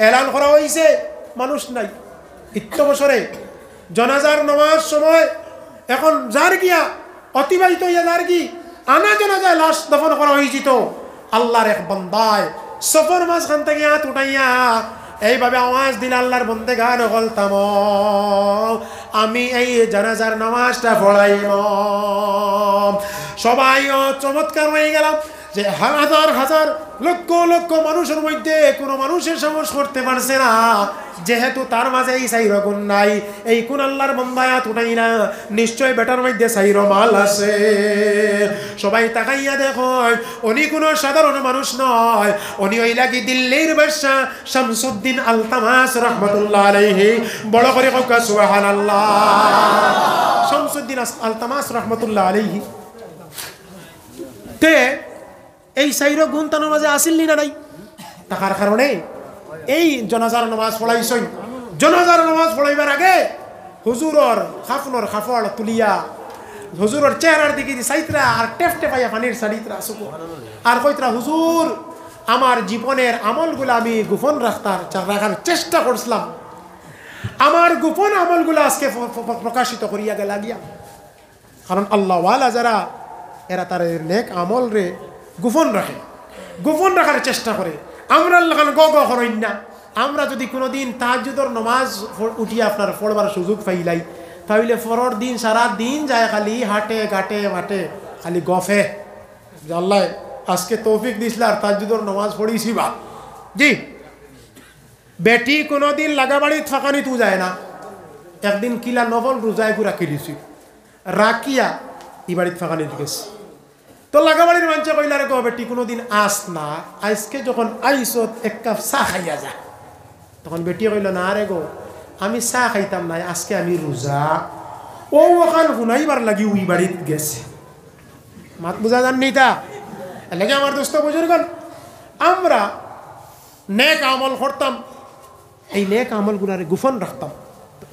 এলান করা হয়েছে, মানুষ নাই। ইত্য বছরে জানাজার নামাজ সময় এখন যার গিয়া অতিবাহিত হইয়া যার কি আনা জানাজায় লাশ দাফন করা হয়েছিল, আল্লাহর এক বান্দায় সফর মাঝখান থেকে হাত উঠাইয়া এইভাবে আওয়াজ দিলে আল্লাহর বন্দেগান বলতাম আমি এই জানাজার নামাজটা পড়াইব। সবাই চমৎকার হয়ে গেলাম যে হাজার হাজার লক্ষ লক্ষ মানুষের মধ্যে কোনো মানুষের সাহস করতে পারছে না, যেহেতু তার মাঝে এই সাইর গুণ নাই, এই কোন আল্লাহর বন্দায়াত উঠাই না, নিশ্চয় বেটার মধ্যে সাইর মাল আছে। সবাই তাকাইয়া দেখো, উনি কোনো সাধারণ মানুষ নয়, উনি হইলা কি দিল্লির বাদশা শামসুদ্দিন আলতামাস রহমতুল্লাহ আলাইহি। বড় করে হোক সুবহানাল্লাহ। শামসুদ্দিন আলতামাস রহমতুল্লাহ আলাইহি তে এই সাইর গুণ তার মাঝে আসিল না নাই, তাহার কারণে এই জনাজার নামাজ পড়াইছই। জনাজার নামাজ পড়াইবার আগে হুজুরর খাফনর খাফড় তুলিয়া হুজুরর চেহারার দিকে সাইতরা আর টেফটে পাইয়া পানির সারিতরা সুকো আর কইতরা, হুজুর আমার জীবনের আমলগুলো আমি গোপন রাখার চেষ্টা করছিলাম, আমার গোপন আমলগুলো আজকে প্রকাশিত করিয়া গেলা গিয়া। কারণ আল্লাহওয়ালা যারা এরা তার নেক আমল রে গোপন রাখে, গোপন রাখার চেষ্টা করে। আমরা করেন না। আমরা যদি কোনোদিন তাহাজ্জুদের নামাজ উঠিয়ে আপনার পড়বার সুযোগ পাইলাই, তাহলে পরের দিন সারা দিন যায় খালি হাটে ঘাটে মাঠে খালি গফে যে আল্লাহ আজকে তৌফিক দিছিল আর তাহাজ্জুদের নামাজ পড়িছি বা। জি বেটি কোনোদিন লাগাবাড়ি থাকানি তু যায় না। একদিন কিলা নবল রোজায় গুড়া কিনেছি, রাখিয়া ই বাড়িতে ফাঁকানি গেছে। তো লাগাবাড়ির মানুষে কইলা রে গো বেটি কোনোদিন আস না, আজকে যখন আইসত এক কাপ চা খাইয়া যা। তখন বেটি কইল না রে গো আমি চা খাইতাম না, আজকে আমি রোজা। ও ওখান শুনাইবার লাগি উই বাড়িত গেছে। মাত বুঝা জাননি তা লাগে আমার দোস্ত বুজুর্গন, আমরা নেক আমল করতাম, এই নেক আমলগুলারে গোপন রাখতাম।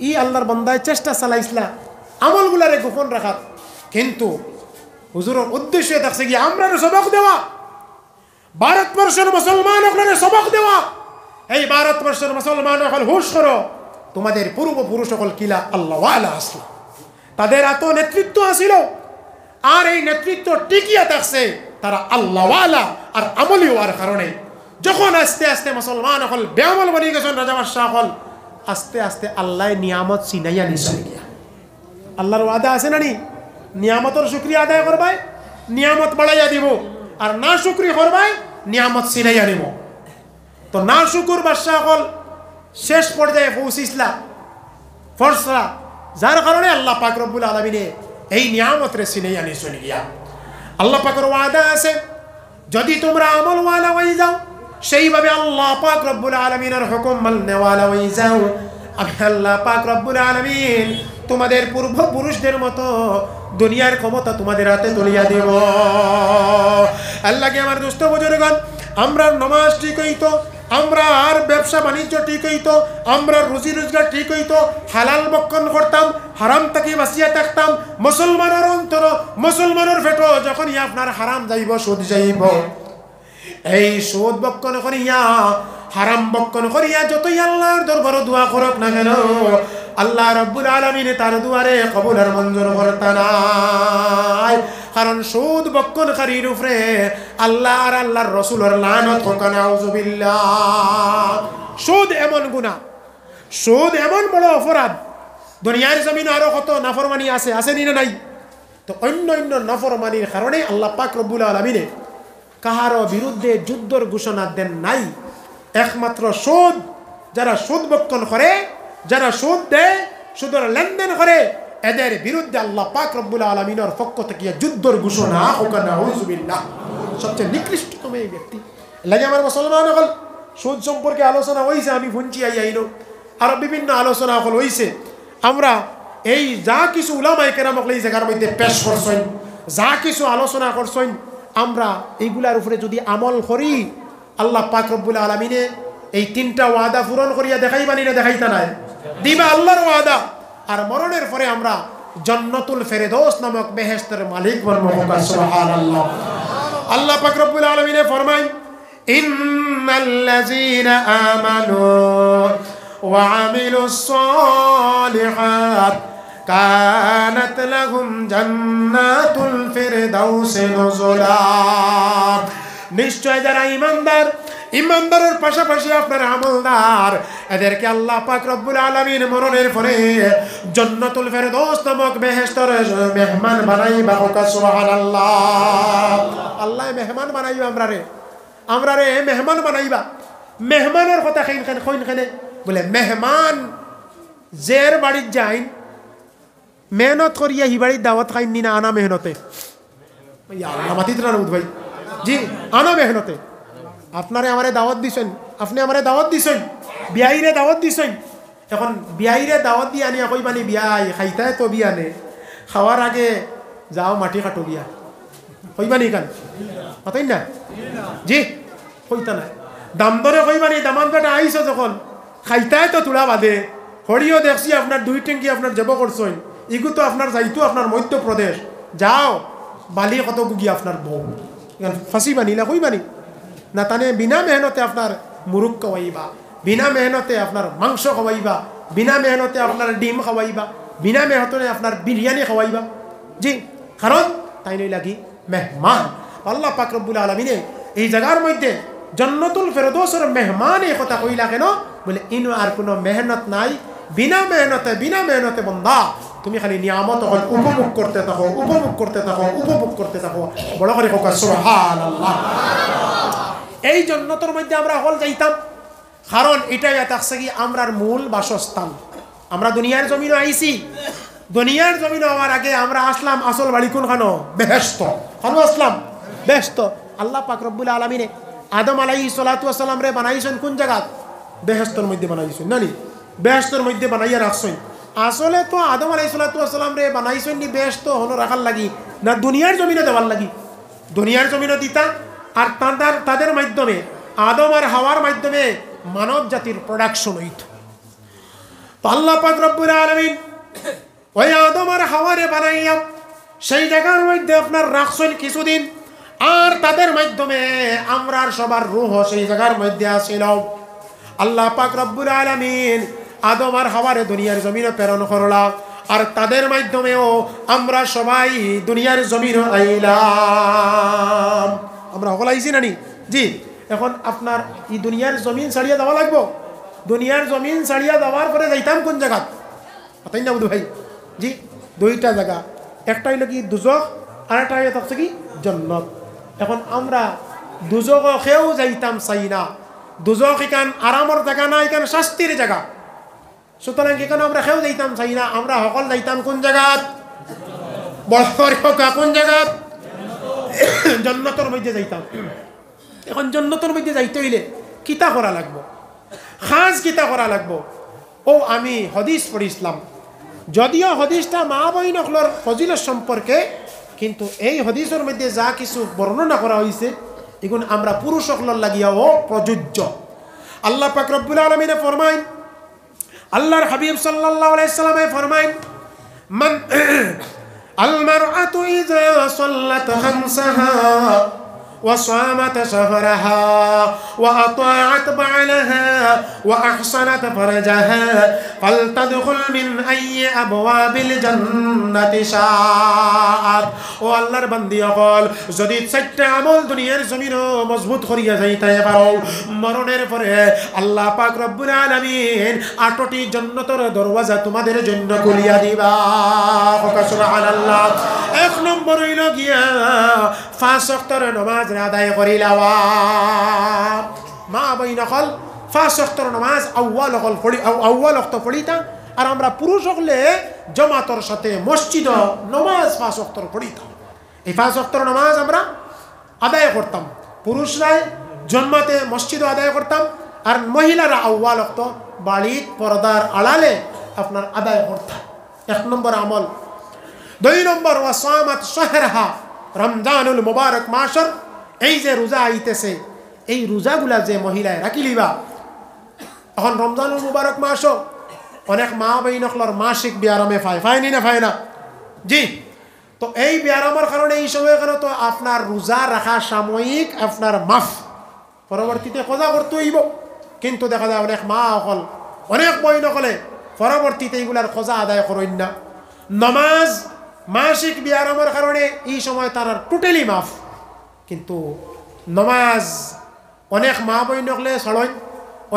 ই আল্লাহর বান্দায় চেষ্টা চালাইছিলা আমলগুলারে গোপন রাখার, কিন্তু হুজুরের উদ্দেশ্য থাকছে কি আমরা সবক দেওয়া, ভারতবর্ষের মুসলমান ওখানে সবক দেওয়া। এই ভারতবর্ষের মুসলমান সকল হুশ করো, তোমাদের পূর্বপুরুষ সকল কিলা আল্লাহওয়ালা আসলো, তাদের এত নেতৃত্ব আসিল, আর এই নেতৃত্ব টিকিয়া থাকছে তারা আল্লাহওয়ালা আর আমলি হওয়ার কারণে। যখন আস্তে আস্তে মুসলমান সকল বেআমল বনি গেছেন, রাজা বাদশাহ সকল আস্তে আস্তে আল্লাহ নিয়ামত চিনাইয়া নিশ্চয় গিয়া। আল্লাহর ওয়াদা আছে না নি, নিয়ামতের শুক্রিয়া আদায় করবাই নিয়ামত বাড়াইয়া দিব, আর না শুক্রিয়া করবাই নিয়ামত চিনাইয়া দিব। তো না শুকুর বাদশাহ সকল শেষ পর্যায়ে পৌঁছিসলা ফরসরা, যার কারণে আল্লাহ পাক রব্বুল আলামিনে এই নিয়ামতরে চিনাইয়া নিশ্চয় গিয়া। আল্লাহ পাকের ওয়াদা আছে যদি তোমরা আমল ওয়ালা হয়ে যাও, সেইভাবে আল্লাহ পাক রব্বুল আলামিনের হুকুম মাননেওয়ালা হয়ে যাও, আমি আল্লাহ পাক রব্বুল আলামিন তোমাদের পূর্বপুরুষদের মতো দুনিয়ার ক্ষমতা তোমাদের হাতে তুলিয়া দেব। আল্লাহকে আমার দোস্ত বুজুর্গণ, আমরা নামাজ ঠিক হইতো, আমরা আর ব্যবসা বাণিজ্য ঠিক হইতো, আমরা রুজি রোজগার ঠিক হইতো, হালাল বক্ষণ করতাম, হারাম থেকে বাঁচিয়া থাকতাম। মুসলমানের অন্তর মুসলমানের ফেটো যখন আপনার হারাম যাইব, সুদ যাইব, এই সুদ বক্ষণ করিয়া হারাম বক্ষণ করিয়া যতই আল্লাহর দরবারে দোয়া করক না কেন, আল্লাহ রাব্বুল আলামিন তার দুয়ারে কবুল আর মঞ্জুর করতে নাই। কারণ সুদ বক্ষণকারীর উপরে আল্লাহ আর আল্লাহর রাসূলের লানত হোক, নাউযুবিল্লাহ। সুদ এমন গুনাহ, সুদ এমন বড় অপরাধ, দুনিয়ার জমিনে আরো কত নাফরমানি আছে, আছে নি না নাই? তো অন্য অন্য নাফরমানির কারণে আল্লাহ পাক রব্বুল আলামিন কাহারো বিরুদ্ধে যুদ্ধের ঘোষণা দেন নাই। একমাত্র সুদ, যারা সুদ বক্ষণ করে, যারা সুদ দেয়, সুদের লেনদেন করে, এদের বিরুদ্ধে আল্লাহ পাক রব্বুল আলামিনের পক্ষ থেকে যুদ্ধের ঘোষণা হোক, নাউযুবিল্লাহ। সবচেয়ে নিকৃষ্টতম এই ব্যক্তি। লাগে আমার মুসলমান হল সুদ সম্পর্কে আলোচনা হয়েছে, আমি শুনছি আইনো, আর বিভিন্ন আলোচনা হল হয়েছে। আমরা এই যা কিছু উলামায়ে কেরাম এই জায়গার মধ্যে পেশ করছেন, যা কিছু আলোচনা করছেন, আমরা এইগুলার উপরে যদি আমল করি, আল্লাহ পাক রব্বুল আলামিনে এই তিনটা ওয়াদা পূরণ করিয়া দেখাইবানি না দেখাইতা নাই? দিবা আল্লাহর ওয়াদা। আর মরণের পরে আমরা জান্নাতুল ফেরদৌস নামক বেহেশতের মালিক বনবো। সুবহানাল্লাহ। আল্লাহ পাক রব্বুল আলামিনে ফরমায়, ইন্নাল্লাযীনা আমানু ওয়া আমিলুস সালিহাত কানাত লাহুম জান্নাতুল ফিরদাউস নুজুলা। নিশ্চয় যারা ঈমানদার, ইমানদারের পাশাপাশি আপনার আমলদার, এদেরকে আল্লাহ পাক রব্বুল আলামিন মরণের পরে জান্নাতুল ফেরদৌস নামক বেহেশতের মেহমান বানাইবা। সুবহানাল্লাহ। আল্লাহ মেহমান বানাইবা আমরারে মেহমান বানাইবা। মেহমানের কথা খাইন বলে মেহমান জের বাড়ির যাইন মেহনত করিয়া হি বাড়ির দাওয়াত খাইন নি না আনা মেহনতে? আল্লাহ মাতিত না ভাই জি, আনা মেহনতে। আপনারে আমারে দাওয়াত দিছেন, আপনি আমারে দাওয়াত দিছেন, বিয়াইরে দাওয়াত দিছেন। এখন বিয়াইরে দাওয়াত দিয়ে আনিয়া কইবানি বিয়াই খাইতায় তো বিয়ানে, খাওয়ার আগে যাও মাটি কাটো গিয়া কইবানি কান কতই না জি কইতা না। দাম দরে কইবানি দামান পেটে আইস যখন খাইতায় তো তুলা বাঁধে। হরিও দেখছি আপনার 2 ট্যাঙ্কি আপনার জব করছেন, ইগু তো আপনার যাইতো আপনার মধ্যপ্রদেশ, যাও বালি কত গুগি আপনার বউ ফাঁসি বানিলা কইবানি না? তানে বিনা মেহনতে আপনার মুরুখ খাওয়াইবা, বিনা মেহনতে আপনার মাংস খাওয়াইবা, বিনা মেহনতে আপনার ডিম খাওয়াইবা, বিনা মেহনতে আপনার বিরিয়ানি খাওয়াইবা জি। কারণ তাই নই লাগি মেহমান। আল্লাহ পাক রব্বুল আলামিনে এই জায়গার মধ্যে জান্নাতুল ফেরদৌসের মেহমান এই কথা কইলা কেন? বলে ইনো আর কোনো মেহনত নাই, বিনা মেহনতে বন্দা তুমি খালি নিয়ামত উপভোগ করতে থাকো, উপভোগ করতে থাকো, উপভোগ করতে থাকো। বড় করে হোক সুবহানাল্লাহ। এই জান্নাতের মধ্যে আমরা হল যাইতাম, কারণ এটাই থাকছে কি আমরার মূল বাসস্থান। আমরা দুনিয়ার জমিনে আইছি, দুনিয়ার জমিনে হওয়ার আগে আমরা আসলাম আসল বাড়ি কোনখানো? বেহেশত। খানো আসলাম বেহেশত। আল্লাহ পাক রব্বুল আলামিনে আদম আলাইহিস সালাতু ওয়াস সালাম রে বানাইছেন কোন জায়গা? বেহেশতের মধ্যে বানাইছেন নানি, বেহেশতের মধ্যে বানাইয়া রাখছেন। আসলে তো আদম আলাইহিস সালাতু ওয়াস সালাম রে বানাইছেন নি বেহেশত হলো রাখার লাগি না দুনিয়ার জমিনে দেওয়ার লাগি? দুনিয়ার জমিনে দিতা আর তাদের মাধ্যমে আদম আর হাওয়ার মাধ্যমে মানব জাতির প্রোডাকশন হইত। তো আল্লাহ পাক রব্বুল আলামিন ওই আদম আর হাওয়ারে বানাইয়া সেই জায়গার মধ্যে আপনার রাখছেন কিছুদিন, আর তাদের মাধ্যমে আমরার সবার রূহ সেই জায়গার মধ্যে আসিল। আল্লাহ পাক রব্বুল আলামিন আদম আর হাওয়ারে দুনিয়ার জমিনে প্রেরণ করলা, আর তাদের মাধ্যমেও আমরা সবাই দুনিয়ার জমিনে আইলাম। আমরা সকল আইছি নানি জি। এখন আপনার এই দুনিয়ার জমিন ছাড়িয়ে দেওয়া লাগবো। দুনিয়ার জমিন ছাড়িয়ে দেওয়ার পরে যাইতাম কোন জায়গা? তাই না বুধু ভাই জি? 2টা জায়গা, একটা হইল কি দুজক, আর একটা হইল থাকছে কি জান্নাত। এখন আমরা দুজকেও যাইতাম চাই না। দুজক এখান আরামর জায়গা না, এখান শাস্তির জায়গা। সুতরাং এখানে আমরা কেউ যাইতাম চাই না। আমরা সকল যাইতাম কোন জায়গাত? কোন জায়গাত? জান্নাতের মধ্যে যাইতাম। এখন জান্নাতের মধ্যে যাইতে হইলে কিতা করা লাগবো? খাস কিতা করা লাগবো? ও আমি হাদিস পড়িছিলাম, যদিও হাদিসটা মা বইনকলর ফজিলত সম্পর্কে, কিন্তু এই হাদিসের মধ্যে যা কিছু বর্ণনা করা হয়েছে এগুলো আমরা পুরুষ সকলের লাগিয়াও প্রযোজ্য। আল্লাহ পাক রব্বুল আলামিনে ফরমাইন, আল্লাহর হাবিব সাল্লাল্লাহু আলাইহি সাল্লামে ফরমাইন, মান আল মারআতু ইযা সাল্লাত খামসাহা وصامت شهرها وأطاعت بعلها وأحصنت فرجها فلتدخل من أي أبواب الجنة شاءت। ও আল্লাহর বান্দি সকল, যদি 4টা আমল দুনিয়ার জমিনে মজবুত করিয়া যাইতে পারো, মরণের পরে আল্লাহ পাক রব্বুল আলামিন 8টি জান্নাতের দরওয়াজা তোমাদের জন্য খুলিয়া দিবা। সুবহানাল্লাহ। 1 নম্বর হইল গিয়া 5 ওয়াক্তের নামাজ আদায় করিলাওয়া। মা বইনকল 5 ওয়াক্তের নামাজ আউয়াল ওয়াক্ত পড়িতা, আর আমরা পুরুষ হলে জামাতের সাথে মসজিদ নামাজ 5 ওয়াক্তের পড়িতাম। এই 5 ওয়াক্তের নামাজ আমরা আদায় করতাম। পুরুষরাই জন্মাতে মসজিদ আদায় করতাম, আর মহিলারা আউয়াল ওয়াক্ত বাড়ির পর্দার আড়ালে আপনার আদায় করতাম। 1 নম্বর আমল। 2 নম্বর ওয়াসামাত শাহরাহা, রমজানুল মুবারক মাসের এই যে রোজা আইতেছে, এই রোজাগুলা যে মহিলায় রাখি লিবা। এখন রমজানুল মুবারক মাসও অনেক মা বইনকলর মাসিক ব্যায়ামে ফায়নি না ফায় না জি। তো এই ব্যায়ামের কারণে এই সময় কেন তো আপনার রোজা রাখা সাময়িক আপনার মাফ, পরবর্তীতে খোঁজা করতে হইব। কিন্তু দেখা যায় অনেক মা অকল অনেক বইনকলে পরবর্তীতে এইগুলার খোঁজা আদায় করেন না। নমাজ মাসিক ব্যায়ামের কারণে এই সময় তার টোটালি মাফ, কিন্তু নমাজ অনেক মা বই নকলে ছড়ই,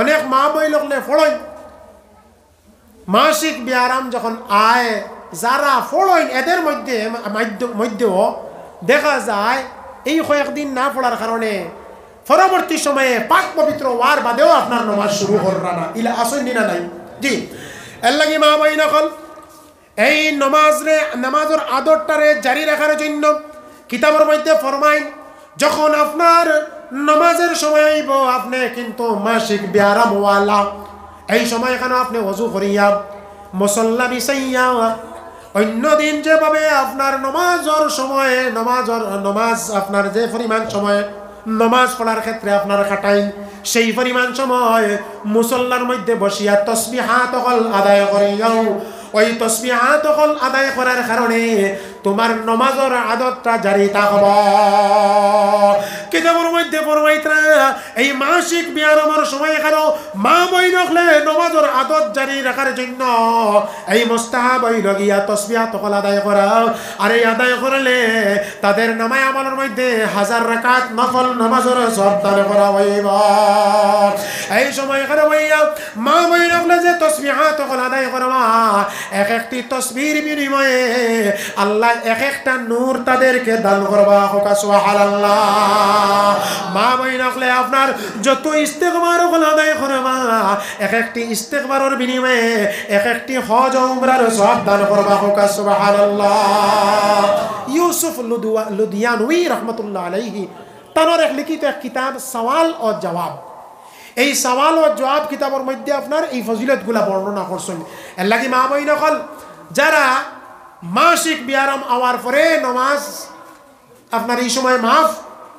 অনেক মা বই লকলে ফড়ই। মাসিক ব্যায়াম যখন আয়, যারা ফড়ই এদের মধ্যেও দেখা যায় এই কয়েকদিন না পড়ার কারণে পরবর্তী সময়ে পাক পবিত্র হওয়ার বাদেও আপনার নামাজ শুরু কররা না। ইলা আসেন না নাই? জি, এর লাগি মা বই নকল এই নামাজের আদরটারে জারি রাখার জন্য কিতাবের মধ্যে ফরমাই, যখন আপনার নামাজের সময় আইব আপনি কিন্তু মাসিক ব্যায়াম ওয়ালা, এই সময় কেন আপনি ওযু করিয়া মুসল্লা বিছাইয়া অন্যদিন যেভাবে আপনার নামাজের সময়ে নামাজ আপনার যে পরিমাণ সময় নামাজ পড়ার ক্ষেত্রে আপনার খাটাই, সেই পরিমাণ সময় মুসল্লার মধ্যে বসিয়া তাসবিহাত আদায় করিয়াও, ওই তাসবিহাত আদায় করার কারণে তোমার নামাজের আদতটা জারি থাকব। কিতাবের মধ্যে ফরমাইতরা এই মাসিক ব্যায়ামের সময় কেন মা বই রাখলে নামাজের আদত জারি রাখার জন্য এই মুস্তাহাব হইল গিয়া তাসবিহাত আদায় করা। আর এই আদায় করলে তাদের নামায় আমলের মধ্যে 1000 রাকাত নফল নামাজের সওয়াব দান করা হইব। এই সময় কেন হইয়া মা বই রাখলে যে তাসবিহাত আদায় করবা, এক একটি তাসবির বিনিময়ে আল্লাহ এক একটা নূর তাদেরকে দান করবা। সুবহানাল্লাহ। মা বই রাখলে আপনার যত ইস্তেগফার আদায় করবা, এক একটি ইস্তেগফারের বিনিময়ে এক একটি হজ ও উমরার সওয়াব দান করবা। সুবহানাল্লাহ। ইউসুফ লুধিয়ানভি রহমতুল্লাহ আলাইহি তার এক লিখিত এক কিতাব সওয়াল ও জবাব, এই সওয়াল ও জবাব কিতাবের মধ্যে আপনার এই ফজিলতগুলা বর্ণনা করছেন। এর লাগি মা বই নকল যারা মাসিক ব্যায়াম আওয়ার পরে নামাজ আপনার এই সময় মাফ,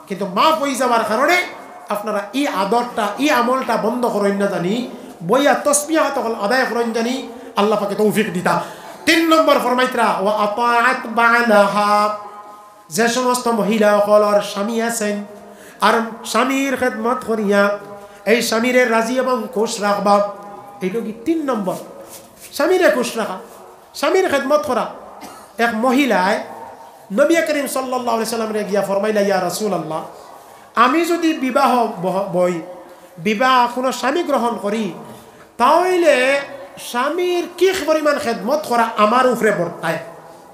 কিন্তু মাফ হয়ে যাওয়ার কারণে আপনারা এই আদরটা এই আমলটা বন্ধ করেন না জানি, বইয়া তাসবিহাত আদায় করেন জানি, আল্লাহ পাকে তৌফিক দিতা। 3 নম্বর ফরমাইতরা ওয়া আতাআত বা'লাহা, যে সমস্ত মহিলা সকলের স্বামী আছেন আর স্বামীর খেদমত করিয়া এই স্বামীরে রাজি এবং খুশ রাখবা, এইটা কি 3 নম্বর। স্বামীরে খুশ রাখা, স্বামীর খেদমত করা। এক মহিলায় নবী করিম সাল্লাল্লাহু আলাইহি সাল্লামরে গিয়া ফরমাইলা, ইয়া রাসূলুল্লাহ, আমি যদি বিবাহ কোনো স্বামী গ্রহণ করি তাহলে স্বামীর কি পরিমাণ খেদমত করা আমার উপরে বর্তায়।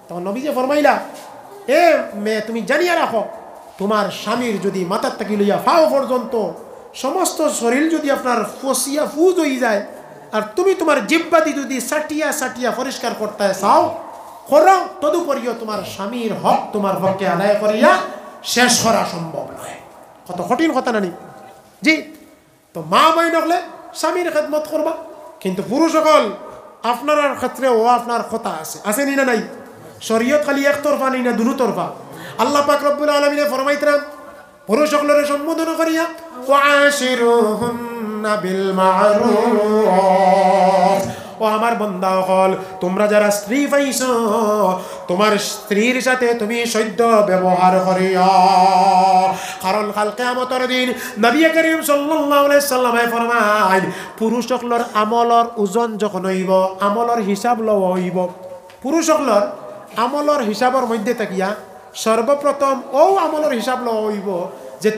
তখন নবী যে ফরমাইলা, এ মেয়ে তুমি জানিয়া রাখো, তোমার স্বামীর যদি মাথার থেকে লইয়া ফাও পর্যন্ত সমস্ত শরীর যদি আপনার ফসিয়া ফুজ হয়ে যায় আর তুমি তোমার জিহ্বাদি যদি সাটিয়া পরিষ্কার করতে চাও করো, তদুপরিও তোমার স্বামীর হক তোমার পক্ষে আদায় করিয়া শেষ করা সম্ভব নয়। কত কঠিন কথা নানি? জি, তো মা বই নকলে স্বামীর খেদমত করবা, কিন্তু পুরুষ সকল আপনার ক্ষেত্রে ও আপনার কথা আছে নি না নাই? শরীয়ত খালি একতরফা নেই না, দুতরফা। আল্লাহ পাক রব্বুল আলামিন ফরমাইতরা পুরুষ সকলের সম্বোধন করিয়া ওয়াশিরুহুন্না বিল মা'রুফ, ও আমার বান্দা হল তোমরা যারা স্ত্রী পাইছো তোমার স্ত্রীর সাথে তুমি সহ্য ব্যবহার করিয়া। কারণ কাল কিয়ামতের দিন নবী করিম সাল্লাল্লাহু আলাইহি সাল্লামে ফরমায় পুরুষ সকলের আমলের ওজন যখন হইব, আমলের হিসাব লওয়া হইব, পুরুষ সকলের আমলের হিসাবের মধ্যে থাকিয়া সর্বপ্রথম ও আমলের হিসাব লওয়া হইব যে